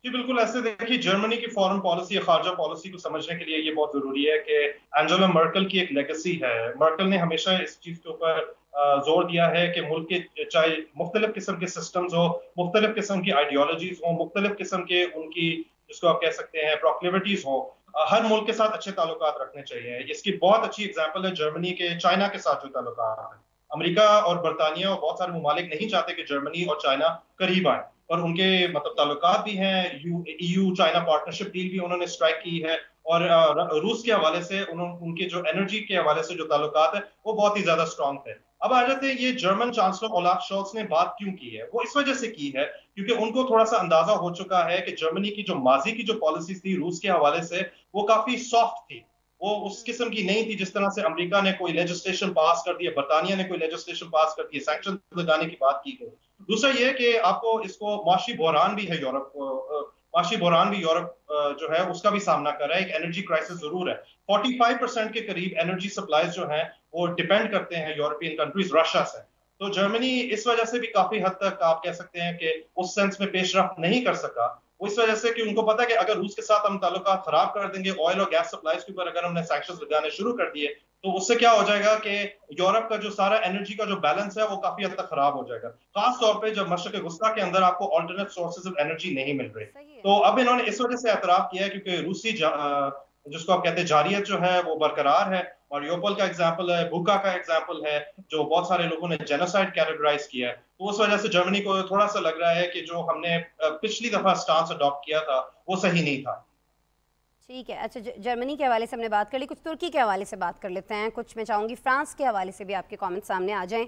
S4: जी बिल्कुल, ऐसे देखिए जर्मनी की फॉरेन पॉलिसी या खारजा पॉलिसी को समझने के लिए ये बहुत जरूरी है कि एंजेला मर्कल की एक लेगेसी है। मर्कल ने हमेशा इस चीज के ऊपर जोर दिया है कि मुल्क के चाहे मुख्तलिफ किस्म के सिस्टम्स हो, मुख्तलिफ किस्म की आइडियोलॉजीज हो, मुख्तलिफ किस्म के उनकी जिसको आप कह सकते हैं प्रोक्लेविटीज हो, हर मुल्क के साथ अच्छे ताल्लुकात रखने चाहिए। इसकी बहुत अच्छी एग्जाम्पल है जर्मनी के चाइना के साथ जो ताल्लुकात है। अमेरिका और बरतानिया और बहुत सारे ममालिक नहीं चाहते कि जर्मनी और चाइना करीब आए, और उनके मतलब ताल्लुकात भी हैं। EU चाइना पार्टनरशिप डील भी उन्होंने स्ट्राइक की है, और रूस के हवाले से उनके जो एनर्जी के हवाले से जो ताल्लुकात है वो बहुत ही ज्यादा स्ट्रांग थे। अब आ जाते हैं ये जर्मन चांसलर ओलाफ शोल्स ने बात क्यों की है। वो इस वजह से की है क्योंकि उनको थोड़ा सा अंदाजा हो चुका है कि जर्मनी की जो माजी की जो पॉलिसीज थी रूस के हवाले से वो काफी सॉफ्ट थी, वो उस किस्म की नहीं थी जिस तरह से अमेरिका ने कोई लेजिस्लेशन पास कर दिया, बरतानिया ने कोई लेजिस्लेशन पास कर दिया, सैंक्शन लगाने की बात की गई। दूसरा ये कि आपको इसको माशी बहरान भी है यूरोप, माशी बहरान भी यूरोप जो है उसका भी सामना कर रहा है। एक एनर्जी क्राइसिस जरूर है। 45% के करीब एनर्जी सप्लाईज जो है वो डिपेंड करते हैं यूरोपियन कंट्रीज रशिया से। तो जर्मनी इस वजह से भी काफी हद तक आप कह सकते हैं कि उस सेंस में पेशरफ्त नहीं कर सका। वो इस वजह से कि उनको पता है कि अगर रूस के साथ हम ताल्लुकात खराब कर देंगे, ऑयल और गैस सप्लाईज के ऊपर अगर हमने सैंक्शंस लगाने शुरू कर दिए तो उससे क्या हो जाएगा कि यूरोप का जो सारा एनर्जी का जो बैलेंस है वो काफी हद तक खराब हो जाएगा, खास तौर पे जब मशरक वस्ता के अंदर आपको ऑल्टरनेट सोर्सेज ऑफ एनर्जी नहीं मिल रही। तो अब इन्होंने इस वजह से एतराफ किया है क्योंकि रूसी जिसको आप कहते हैं जारियत जो है वो बरकरार है। मारियोपोल का एग्जाम्पल है, बुका का एग्जाम्पल है, जो बहुत सारे लोगों ने जेनोसाइड कैटेगराइज किया है। तो उस वजह से जर्मनी को थोड़ा सा लग रहा है कि जो हमने पिछली दफा स्टांस अडॉप्ट किया था वो सही नहीं था।
S1: ठीक है, अच्छा जर्मनी के हवाले से हमने बात कर ली, कुछ तुर्की के हवाले से बात कर लेते हैं, कुछ मैं चाहूँगी फ्रांस के हवाले से भी आपके कमेंट सामने आ जाएं।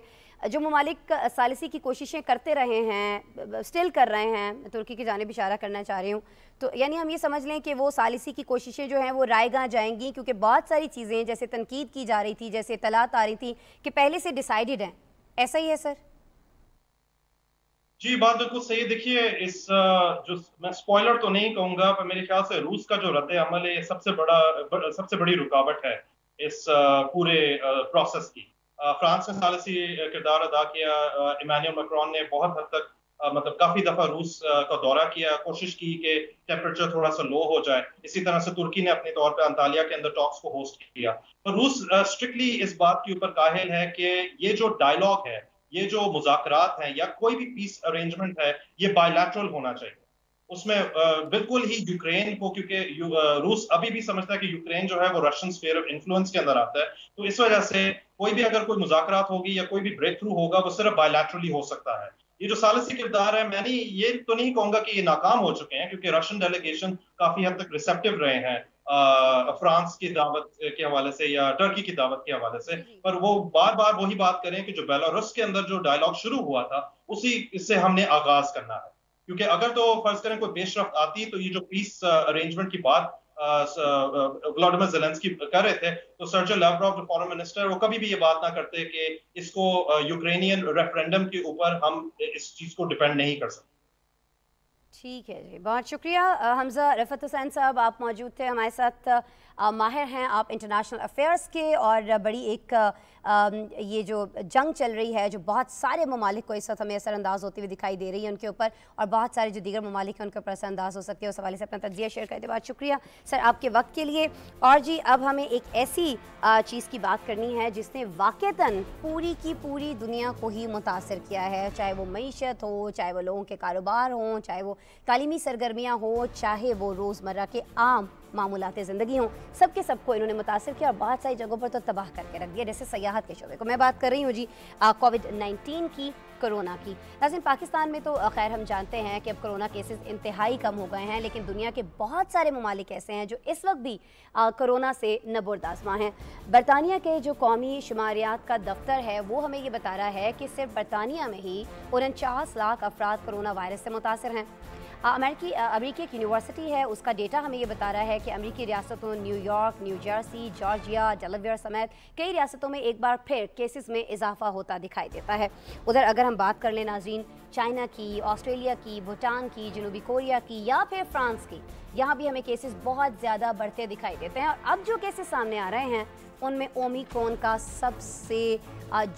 S1: जो ममालिक सालिसी की कोशिशें करते रहे हैं, स्टिल कर रहे हैं, तुर्की की जानिब इशारा करना चाह रही हूँ, तो यानी हम ये समझ लें कि वो सालिसी की कोशिशें जो हैं वो रायगा जाएंगी क्योंकि बहुत सारी चीज़ें जैसे तनकीद की जा रही थी, जैसे इत्तलात आ रही थी कि पहले से डिसाइडेड हैं, ऐसा ही है सर?
S4: जी बात बिल्कुल सही। देखिए इस जो मैं स्पॉइलर तो नहीं कहूंगा पर मेरे ख्याल से रूस का जो रद्द अमल है सबसे बड़ी रुकावट है इस पूरे प्रोसेस की। फ्रांस ने सालिसी किरदार अदा किया। इमानुएल मैक्रोन ने बहुत हद तक मतलब काफी दफा रूस का दौरा किया, कोशिश की कि टेम्परेचर थोड़ा सा लो हो जाए। इसी तरह से तुर्की ने अपने तौर पे अंतालिया के अंदर टॉक्स को होस्ट किया। तो रूस स्ट्रिक्टली इस बात के ऊपर काहिल है कि ये जो डायलॉग है, ये जो मुज़ाकरात हैं या कोई भी पीस अरेंजमेंट है, ये बायलैटरल होना चाहिए। उसमें बिल्कुल ही यूक्रेन को, क्योंकि रूस अभी भी समझता है कि यूक्रेन जो है वो रशियन स्फीयर ऑफ इन्फ्लुएंस के अंदर आता है, तो इस वजह से कोई भी अगर कोई मुज़ाकरात होगी या कोई भी ब्रेक थ्रू होगा वो सिर्फ बायलैटरली हो सकता है। ये जो सालिसी किरदार है, मैंने ये तो नहीं कहूंगा कि ये नाकाम हो चुके हैं क्योंकि रशियन डेलीगेशन काफी हद तक रिसेप्टिव रहे हैं फ्रांस की दावत के हवाले से या टर्की की दावत के हवाले से, पर वो बार बार वही बात करें कि जो बेलारूस के अंदर जो डायलॉग शुरू हुआ था उसी से हमने आगाज करना है। क्योंकि अगर तो फर्ज करें कोई पेशरफ्त आती तो ये जो पीस अरेंजमेंट की बात व्लादिमीर ज़ेलेंस्की कर रहे थे, तो सर्जी लैवरोव जो फॉरेन मिनिस्टर वो कभी भी ये बात ना करते कि इसको यूक्रेनियन रेफरेंडम के ऊपर हम इस चीज को डिपेंड नहीं कर सकते।
S1: ठीक है जी, बहुत शुक्रिया। हमजा रफ़त हुसैन साहब आप मौजूद थे हमारे साथ, माहिर हैं आप इंटरनेशनल अफेयर्स के, और बड़ी एक ये जो जंग चल रही है जो बहुत सारे ममालिक को इस वक्त हमें असरअंदाज होती हुई दिखाई दे रही है उनके ऊपर, और बहुत सारे जो दीगर ममालिक हैं उनके ऊपर असरअंदाज हो सकती है, उस हवाले से अपना तज्जिया शेयर करते बहुत शुक्रिया सर आपके वक्त के लिए। और जी अब हमें एक ऐसी चीज़ की बात करनी है जिसने वाक़तन पूरी की पूरी दुनिया को ही मुतासर किया है, चाहे वो मईशत हो, चाहे वो लोगों के कारोबार हों, चाहे वो तालीमी सरगर्मियाँ हों, चाहे वो रोज़मर्रा के आम मामूलात ज़िंदगी हों, सबके सबको इन्होंने मुतासर किया और बहुत सारी जगहों पर तो तबाह करके रख दिया, जैसे सयाहत के शोबे को। मैं बात कर रही हूँ जी कोविड-19 की, कोरोना की। नाज़रीन पाकिस्तान में तो खैर हम जानते हैं कि अब कोरोना केसेस इंतहाई कम हो गए हैं, लेकिन दुनिया के बहुत सारे ममालिक ऐसे हैं जो इस वक्त भी कोरोना से नबुर्द आज़मा हैं। बरतानिया के जो कौमी शुमारियात का दफ्तर है वो हमें ये बता रहा है कि सिर्फ बरतानिया में ही 49 लाख अफराद कोरोना वायरस से मुतासर हैं। अमेरिकी एक यूनिवर्सिटी है, उसका डेटा हमें ये बता रहा है कि अमेरिकी रियासतों New York, new Jersey, Georgia, Delaware समेत कई रियासतों में एक बार फिर केसेस में इजाफा होता दिखाई देता है। उधर अगर हम बात कर लें नाज़रीन चाइना की, ऑस्ट्रेलिया की, भूटान की, जनूबी कोरिया की या फिर फ्रांस की, यहाँ भी हमें केसेस बहुत ज़्यादा बढ़ते दिखाई देते हैं। और अब जो केसेस सामने आ रहे हैं उनमें ओमिक्रॉन का सबसे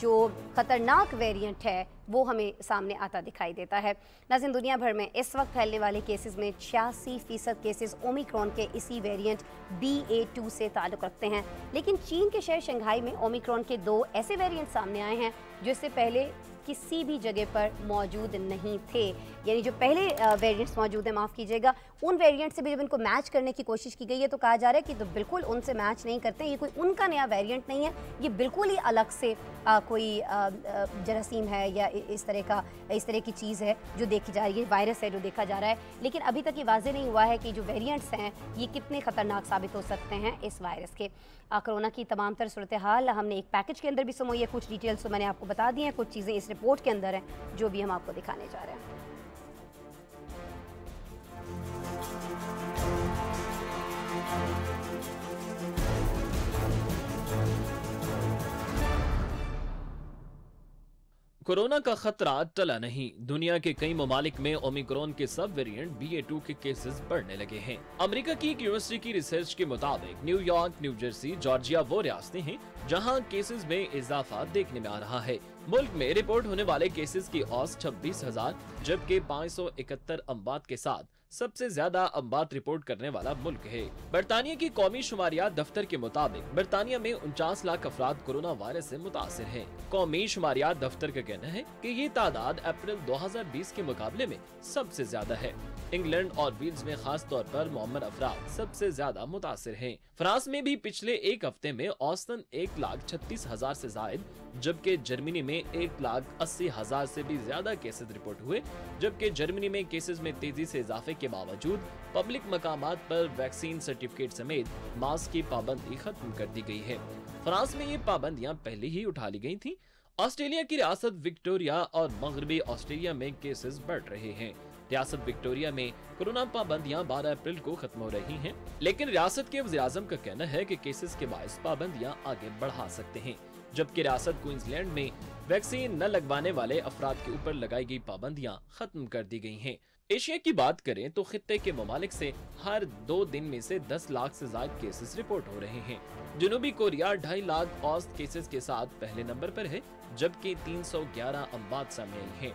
S1: जो ख़तरनाक वेरिएंट है वो हमें सामने आता दिखाई देता है। नाज़रीन दुनिया भर में इस वक्त फैलने वाले केसेस में 86% केसेस ओमिक्रॉन के इसी वेरिएंट BA.2 से ताल्लुक़ रखते हैं। लेकिन चीन के शहर शंघाई में ओमिक्रॉन के 2 ऐसे वेरिएंट सामने आए हैं जो इससे पहले किसी भी जगह पर मौजूद नहीं थे। यानी जो पहले वेरिएंट्स मौजूद हैं, माफ़ कीजिएगा, उन वेरिएंट से भी जब इनको मैच करने की कोशिश की गई है तो कहा जा रहा है कि तो बिल्कुल उनसे मैच नहीं करते, ये कोई उनका नया वेरिएंट नहीं है, ये बिल्कुल ही अलग से कोई जरासीम है या इस तरह की चीज़ है जो देखी जा रही है, वायरस है जो देखा जा रहा है। लेकिन अभी तक ये वाज़ेह नहीं हुआ है कि जो वेरिएंट्स हैं ये कितने ख़तरनाक साबित हो सकते हैं इस वायरस के। कोरोना की तमाम तर सूरत हाल हमने एक पैकेज के अंदर भी समोई है, कुछ डिटेल्स तो मैंने आपको बता दी हैं, कुछ चीज़ें इस रिपोर्ट के अंदर हैं जो भी हम आपको दिखाने जा रहे हैं।
S2: कोरोना का खतरा टला नहीं। दुनिया के कई ममालिक में ओमिक्रॉन के सब वेरिएंट BA.2 के केसेस बढ़ने लगे हैं। अमेरिका की एक यूनिवर्सिटी की रिसर्च के मुताबिक न्यूयॉर्क, न्यू जर्सी, जॉर्जिया वो रियासतें हैं जहां केसेस में इजाफा देखने में आ रहा है। मुल्क में रिपोर्ट होने वाले केसेस की औसत 26,000 जबकि 571 अमवात के साथ सबसे ज्यादा अमवात रिपोर्ट करने वाला मुल्क है। बरतानिया की कौमी शुमारियात दफ्तर के मुताबिक बरतानिया में 49 लाख अफराद कोरोना वायरस से मुतासिर हैं। कौमी शुमारियात दफ्तर का कहना है कि ये तादाद अप्रैल 2020 के मुकाबले में सबसे ज्यादा है। इंग्लैंड और वेल्स में खास तौर पर मुअम्मर अफराद सबसे ज्यादा मुतासिर हैं। फ्रांस में भी पिछले एक हफ्ते में औसतन 1,36,000 से जायद, जबकि जर्मनी में 1,80,000 से भी ज्यादा केसेस रिपोर्ट हुए। जबकि जर्मनी में केसेस में तेजी से इजाफे के बावजूद पब्लिक मकामात पर वैक्सीन सर्टिफिकेट समेत मास्क की पाबंदी खत्म कर दी गई है। फ्रांस में ये पाबंदियां पहले ही उठा ली गई थीं। ऑस्ट्रेलिया की रियासत विक्टोरिया और मगरबी ऑस्ट्रेलिया में केसेस बढ़ रहे हैं। रियासत विक्टोरिया में कोरोना पाबंदियां 12 अप्रैल को खत्म हो रही हैं, लेकिन रियासत के वज़ीर-ए-आज़म का कहना है कि केसेस के बायस पाबंदियां आगे बढ़ा सकते हैं। जबकि रियासत क्वींसलैंड में वैक्सीन न लगवाने वाले अफराद के ऊपर लगाई गई पाबंदियां खत्म कर दी गई हैं। एशिया की बात करें तो खित्ते के ममालिक से हर 2 दिन में से 10 लाख से ज्यादा केसेस रिपोर्ट हो रहे हैं। जनूबी कोरिया 2.5 लाख औसत केसेस के साथ पहले नंबर पर है, जबकि 311 अमवात सामने आई हैं।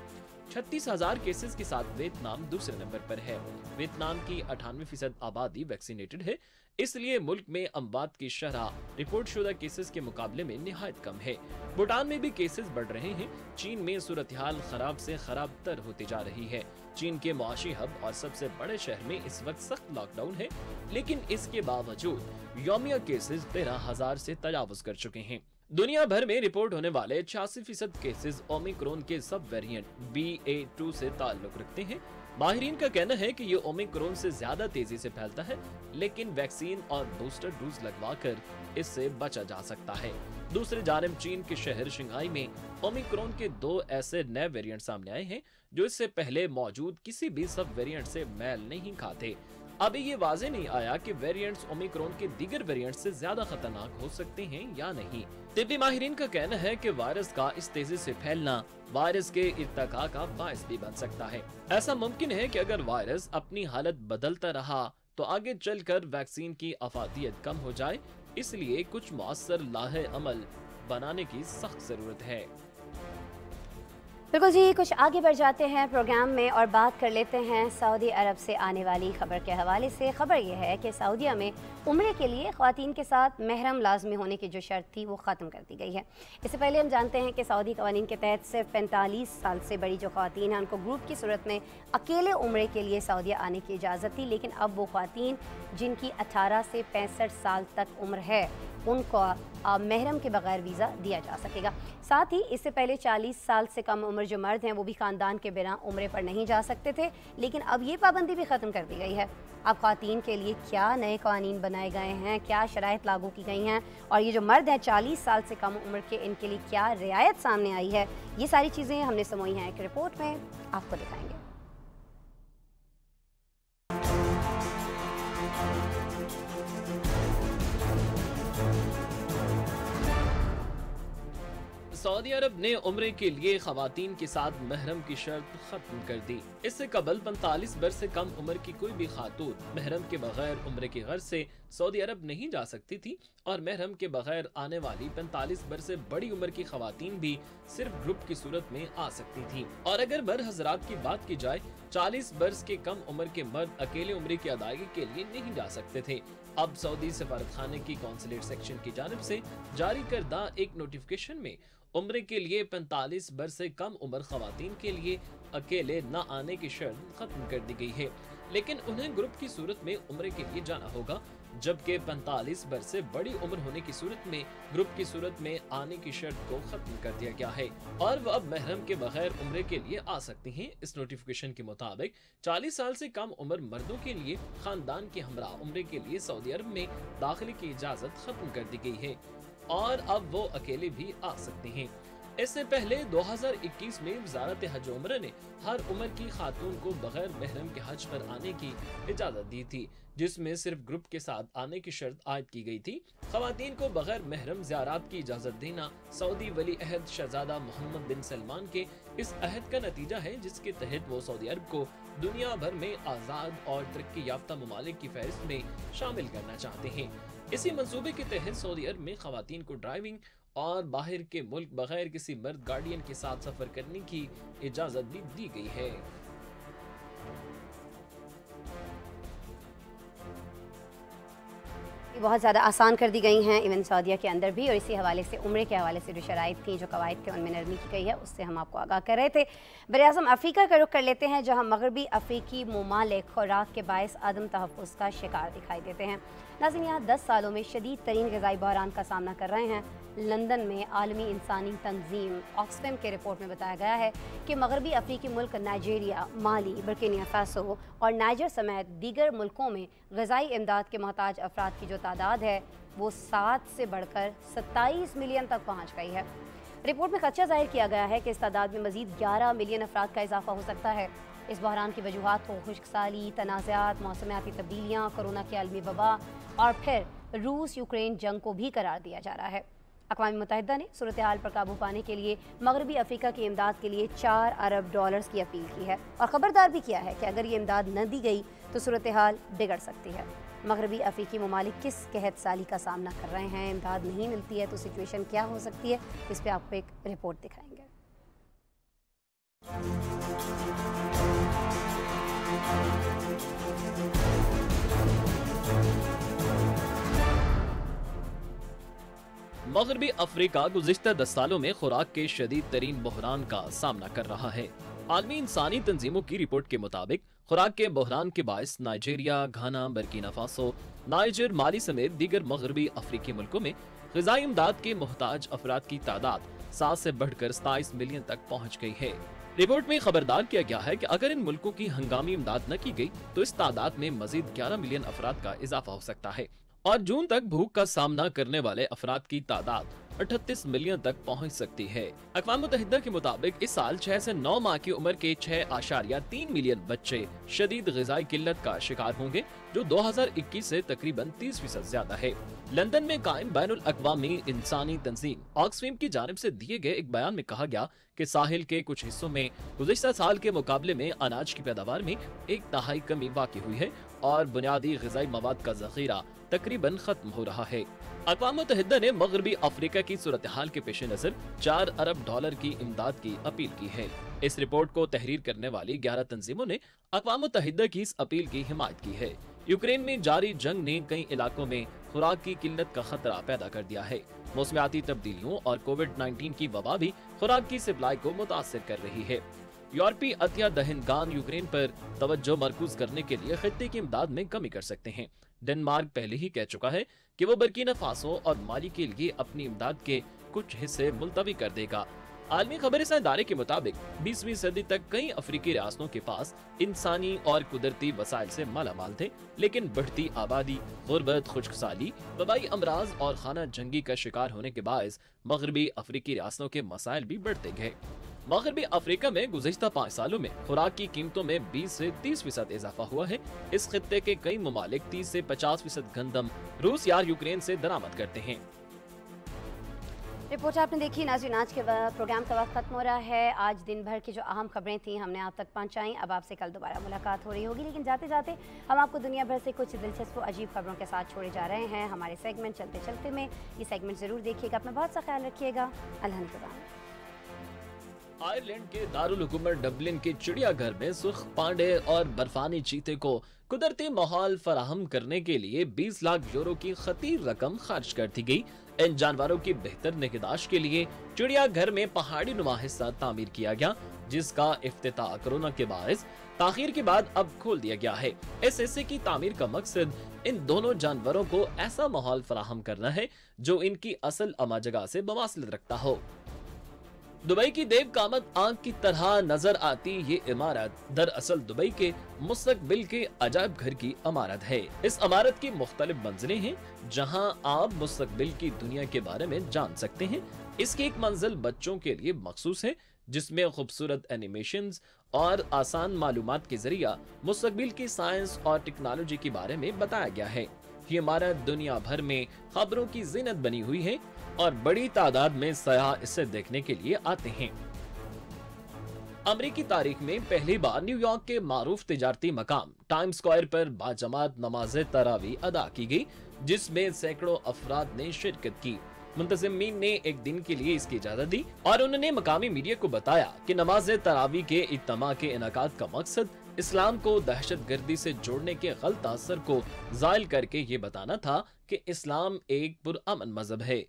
S2: 36,000 केसेस के साथ वियतनाम दूसरे नंबर पर है। वियतनाम की 98% आबादी वैक्सीनेटेड है, इसलिए मुल्क में अमवात की शरह रिपोर्ट शुदा केसेस के मुकाबले में निहायत कम है। भूटान में भी केसेस बढ़ रहे हैं। चीन में सूरत हाल खराब से खराब तर होती जा रही है। चीन के मुआशी हब और सबसे बड़े शहर में इस वक्त सख्त लॉकडाउन है, लेकिन इसके बावजूद यौमिया केसेस 13,000 से तजावुज कर चुके हैं। दुनिया भर में रिपोर्ट होने वाले 86% केसेस ओमिक्रॉन के सब वेरिएंट BA.2 से ताल्लुक रखते हैं। माहिरीन का कहना है कि ये ओमिक्रॉन से ज्यादा तेजी से फैलता है, लेकिन वैक्सीन और बूस्टर डोज लगवाकर इससे बचा जा सकता है। दूसरी जानिब चीन के शहर शंघाई में ओमिक्रॉन के 2 ऐसे नए वेरिएंट सामने आए हैं जो इससे पहले मौजूद किसी भी सब वेरिएंट से मेल नहीं खाते। अभी ये वाज़ेह नहीं आया कि वेरिएंट्स ओमिक्रॉन के दीगर वेरिएंट से ज्यादा खतरनाक हो सकते हैं या नहीं। तिब्बी माहिरीन का कहना है कि वायरस का इस तेजी से फैलना वायरस के इर्तिका का बायस भी बन सकता है। ऐसा मुमकिन है कि अगर वायरस अपनी हालत बदलता रहा तो आगे चलकर वैक्सीन की अफादियत कम हो जाए, इसलिए कुछ मौसर लाहे अमल बनाने की सख्त जरूरत है।
S1: बिल्कुल जी, कुछ आगे बढ़ जाते हैं प्रोग्राम में और बात कर लेते हैं सऊदी अरब से आने वाली खबर के हवाले से। खबर यह है कि सऊदीया में उम्रे के लिए ख़वातीन के साथ महरम लाजमी होने की जो शर्त थी वो ख़त्म कर दी गई है। इससे पहले हम जानते हैं कि सऊदी कवानीन के तहत सिर्फ 45 साल से बड़ी जो ख़वातीन हैं उनको ग्रुप की सूरत में अकेले उम्रे के लिए सऊदीया आने की इजाज़त थी, लेकिन अब वो ख़वातीन जिनकी 18 से 65 साल तक उम्र है उनको महरम के बगैर वीज़ा दिया जा सकेगा। साथ ही इससे पहले 40 साल से कम उम्र जो मर्द हैं वो भी ख़ानदान के बिना उम्रे पर नहीं जा सकते थे, लेकिन अब ये पाबंदी भी ख़त्म कर दी गई है। अब ख़वातीन के लिए क्या नए कानून बनाए गए हैं, क्या शराइत लागू की गई हैं और ये जो मर्द हैं 40 साल से कम उम्र के, इनके लिए क्या रियायत सामने आई है, ये सारी चीज़ें हमने समोई हैं एक रिपोर्ट में, आपको दिखाएंगे।
S2: सऊदी अरब ने उम्रे के लिए खवातीन के साथ महरम की शर्त खत्म कर दी। इससे कबल 45 वर्ष से कम उम्र की कोई भी खातून महरम के बगैर उम्रे की गर्ज से सऊदी अरब नहीं जा सकती थी और महरम के बगैर आने वाली 45 बरस से बड़ी उम्र की खवातीन भी सिर्फ ग्रुप की सूरत में आ सकती थी। और अगर बर हजरात की बात की जाए, 40 बरस के कम उम्र के मर्द अकेले उम्र की अदायगी के लिए नहीं जा सकते थे। अब सऊदी सफारतखाने की कौंसलेट सेक्शन की जानिब से जारी करदा एक नोटिफिकेशन में उम्र के लिए 45 बरस से कम उम्र खवातीन के लिए अकेले न आने की शर्त खत्म कर दी गई है, लेकिन उन्हें ग्रुप की सूरत में उम्र के लिए जाना होगा, जबकि 45 बरस से बड़ी उम्र होने की सूरत में ग्रुप की सूरत में आने की शर्त को खत्म कर दिया गया है और वह अब महरम के बगैर उम्र के लिए आ सकती हैं। इस नोटिफिकेशन के मुताबिक 40 साल से कम उम्र मर्दों के लिए खानदान के हमरा उम्र के लिए सऊदी अरब में दाखिले की इजाजत खत्म कर दी गई है और अब वो अकेले भी आ सकते हैं। इससे पहले 2021 में वजारत हज उम्र ने हर उम्र की खातून को बगैर महरम के हज पर आने की इजाजत दी थी, जिसमें सिर्फ ग्रुप के साथ आने की शर्त आयद की गई थी। खवातीन को बगैर महरम ज़ियारत की इजाजत देना सऊदी वली अहद शहजादा मोहम्मद बिन सलमान के इस अहद का नतीजा है, जिसके तहत वो सऊदी अरब को दुनिया भर में आज़ाद और तरक्की याफ्ता ममालिक की फहरिस्त में शामिल करना चाहते हैं। इसी मंसूबे के तहत सऊदी अरब में खवातीन को ड्राइविंग और बाहर के मुल्क बगैर किसी मर्द गार्डियन के साथ सफर करने की इजाजत भी दी गई है।
S1: बहुत ज़्यादा आसान कर दी गई हैं इवन सऊदीया के अंदर भी, और इसी हवाले से उम्र के हवाले से जो शराइत थी, जो कवायद थे, उनमें नरमी की गई है, उससे हम आपको आगाह कर रहे थे। बरआज़म अफ्रीका का रुख कर लेते हैं, जहाँ मगरबी अफ्रीकी ममालिक खुराक के बायस आदम तहफ़्फ़ुज़ का शिकार दिखाई देते हैं। नाज़रीन, यहाँ 10 सालों में शदीद तरीन ग़िज़ाई बहरान का सामना कर रहे हैं। लंदन में आलमी इंसानी तंजीम ऑक्सफैम के रिपोर्ट में बताया गया है कि मगरबी अफ्रीकी मुल्क नाइजीरिया, माली, बुर्किना फासो और नाइजर समेत दीगर मुल्कों में ग़िज़ाई इमदाद के मोहताज अफराद की जो तादाद है वो 7 से बढ़कर 27 मिलियन तक पहुँच गई है। रिपोर्ट में खदशा जाहिर किया गया है कि इस तादाद में मज़ीद 11 मिलियन अफराद का इजाफा हो सकता है। इस बहरान की वजूहात को खुश्कसाली, तनाज़ात, मौसमियाती तब्दीलियाँ, कोरोना की आलमी वबा और फिर रूस यूक्रेन जंग को भी करार दिया जा रहा है। अक़वाम मुत्तहिदा ने सूरत हाल पर काबू पाने के लिए मगरबी अफ्रीका की इमदाद के लिए $4 अरब की अपील की है और ख़बरदार भी किया है कि अगर ये इमदाद न दी गई तो सूरत हाल बिगड़ सकती है। मगरबी अफ्रीकी ममालिक किस कहत साली का सामना कर रहे हैं, इमदाद नहीं मिलती है तो सिचुएशन क्या हो सकती है, इस पर आपको एक रिपोर्ट दिखाएंगे।
S2: मगरबी अफ्रीका गुज़िश्ता 10 सालों में खुराक के शदीद तरीन बहरान का सामना कर रहा है। आलमी इंसानी तंजीमों की रिपोर्ट के मुताबिक खुराक के बहरान के बायस नाइजीरिया, घाना, बुर्किना फासो, नाइजर, माली समेत दीगर मगरबी अफ्रीकी मुल्कों में ग़िज़ाई इमदाद के मोहताज अफराद की तादाद 7 से बढ़कर 27 मिलियन तक पहुँच गई है। रिपोर्ट में खबरदार किया गया है कि अगर इन मुल्कों की हंगामी इमदाद न की गई तो इस तादाद में मजीद 11 मिलियन अफराद का इजाफा हो सकता है और जून तक भूख का सामना करने वाले अफराद की तादाद 38 मिलियन तक पहुंच सकती है। अक़वाम मुत्तहिदा के मुताबिक इस साल 6 से 9 माह की उम्र के 6.3 मिलियन बच्चे शदीद ग़िज़ाई किल्लत का शिकार होंगे, जो 2021 से तकरीबन 30% ज्यादा है। लंदन में कायम बैनुल अक़वामी इंसानी तंजीम ऑक्सफैम की जानिब से दिए गए एक बयान में कहा गया कि साहिल के कुछ हिस्सों में गुज़िश्ता साल के मुकाबले में अनाज की पैदावार में 1/3 कमी वाक़ई हुई है और बुनियादी ग़िज़ाई मवाद का ज़ख़ीरा तकरीबन खत्म हो रहा है। अक़वाम मुत्तहिदा ने मगरबी अफ्रीका की सूरत हाल के पेश नज़र $4 अरब की इमदाद की अपील की है। इस रिपोर्ट को तहरीर करने वाली 11 तंजीमों ने अक़वाम मुत्तहिदा की इस अपील की हिमायत की है। यूक्रेन में जारी जंग ने कई इलाकों में खुराक की किल्लत का खतरा पैदा कर दिया है। मौसमियाती तब्दीलियों और कोविड-19 की वबा भी खुराक की सप्लाई को मुतासिर कर रही है। यूरोपीय अतिया दहनगान यूक्रेन पर तवज्जो मरकूज करने के लिए खित्ते की इमदाद में कमी कर सकते हैं। डेनमार्क पहले ही कह चुका है कि वो बुर्किना फासो और माली के लिए अपनी इमदाद के कुछ हिस्से मुलतवी कर देगा। आलमी खबरसां इदारे के मुताबिक 20वीं सदी तक कई अफ्रीकी रियासतों के पास इंसानी और कुदरती वसाइल से मालामाल थे, लेकिन बढ़ती आबादी, गुर्बत, खुश्कसाली, वबाई अमराज और खाना जंगी का शिकार होने के बायस मगरबी अफ्रीकी रियासतों के मसाइल भी बढ़ते गए। मगरबी अफ्रीका में गुज़िश्ता 5 सालों में खुराक की कीमतों में 20 से 30% इजाफा हुआ है। इस खित्ते के कई ममालिक 30 से 50% गंदम रूस या यूक्रेन से दरामद करते हैं।
S1: रिपोर्ट आपने देखी। नाज़रीन, आज के प्रोग्राम का वक्त खत्म हो रहा है। आज दिन भर की जो अहम खबरें थी हमने आप तक पहुंचाई। अब आपसे कल दोबारा मुलाकात हो रही होगी, लेकिन जाते जाते हम आपको दुनिया भर से कुछ दिलचस्प व अजीब खबरों के साथ छोड़े जा रहे हैं। हमारे सेगमेंट चलते चलते में ये सेगमेंट ज़रूर देखिएगा। अपना बहुत सा ख्याल रखिएगा। अल्लाह निगहबान।
S2: आयरलैंड के दारुल हुकूमत डबलिन के चिड़ियाघर में सुर्ख पांडे और बर्फानी चीते को कुदरती माहौल फराहम करने के लिए 20 लाख यूरो की खतीर रकम खर्च कर दी गई। इन जानवरों की बेहतर निगहदाश्त के लिए चिड़ियाघर में पहाड़ी नुमा हिस्सा तामीर किया गया, जिसका इफ्तिताह कोरोना के बायस ताखीर के बाद अब खोल दिया गया है। इस हिस्से की तामीर का मकसद इन दोनों जानवरों को ऐसा माहौल फराहम करना है जो इनकी असल अमा जगह से मुमासिलत रखता हो। दुबई की देव कामत आंख की तरह नजर आती ये इमारत दरअसल दुबई के मुस्तकबिल के अजायब घर की इमारत है। इस इमारत की मुख्तलिफ मंजिलें हैं जहां आप मुस्तकबिल की दुनिया के बारे में जान सकते हैं। इसकी एक मंजिल बच्चों के लिए मखसूस है, जिसमें खूबसूरत एनिमेशंस और आसान मालूमात के जरिए मुस्तकबिल की साइंस और टेक्नोलॉजी के बारे में बताया गया है। ये इमारत दुनिया भर में खबरों की जीनत बनी हुई है और बड़ी तादाद में सयाह इसे देखने के लिए आते हैं। अमेरिकी तारीख में पहली बार न्यूयॉर्क के मारूफ तिजारती मकाम टाइम स्क्वायर पर बाजमात नमाज तरावी अदा की गई, जिसमें सैकड़ों अफराद ने शिरकत की। मुंतजिमीन ने एक दिन के लिए इसकी इजाजत दी और उन्होंने मकामी मीडिया को बताया कि नमाज तरावी के इज्तिमा के इनेकाद का मकसद इस्लाम को दहशत गर्दी से जोड़ने के गलत असर को जायल करके ये बताना था कि इस्लाम एक पुरअमन मजहब है।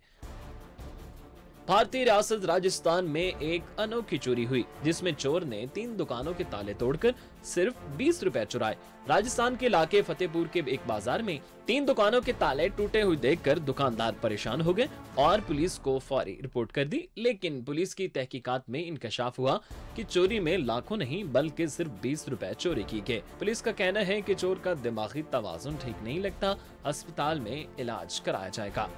S2: भारतीय रियासत राजस्थान में एक अनोखी चोरी हुई, जिसमें चोर ने 3 दुकानों के ताले तोड़कर सिर्फ 20 रुपए चुराए। राजस्थान के इलाके फतेहपुर के एक बाजार में 3 दुकानों के ताले टूटे हुए देखकर दुकानदार परेशान हो गए और पुलिस को फौरी रिपोर्ट कर दी, लेकिन पुलिस की तहकीकात में इंकशाफ हुआ कि चोरी में लाखों नहीं बल्कि सिर्फ 20 रुपए चोरी की गए। पुलिस का कहना है कि चोर का दिमागी तवाजुन ठीक नहीं लगता, अस्पताल में इलाज कराया जाएगा।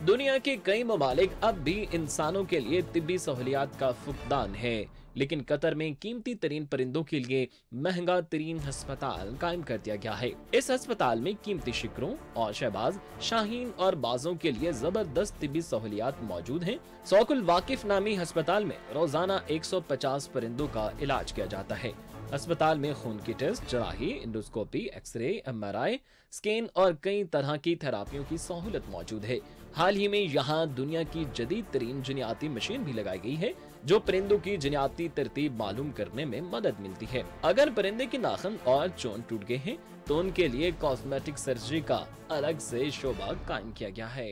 S2: दुनिया के कई ममालिक अब भी इंसानों के लिए तिब्बी सहूलियात का फुकदान है, लेकिन कतर में कीमती तरीन परिंदों के लिए महंगा तरीन अस्पताल कायम कर दिया गया है। इस अस्पताल में कीमती शिकरों और शहबाज, शाहीन और बाजों के लिए जबरदस्त तिब्बी सहूलियात मौजूद हैं। सौकुल वाकिफ नामी अस्पताल में रोजाना 150 परिंदों का इलाज किया जाता है। अस्पताल में खून की टेस्ट, जराही, इंडोस्कोपी, एक्सरे, MRI, स्कैन और कई तरह की थेरापियों की सहूलत मौजूद है। हाल ही में यहाँ दुनिया की जदीद तरीन जिनियाती मशीन भी लगाई गई है, जो परिंदों की जिनियाती तरतीब मालूम करने में मदद मिलती है। अगर परिंदे के नाखून और चोंच टूट गए हैं तो उनके लिए कॉस्मेटिक सर्जरी का अलग से शोबा कायम किया गया है।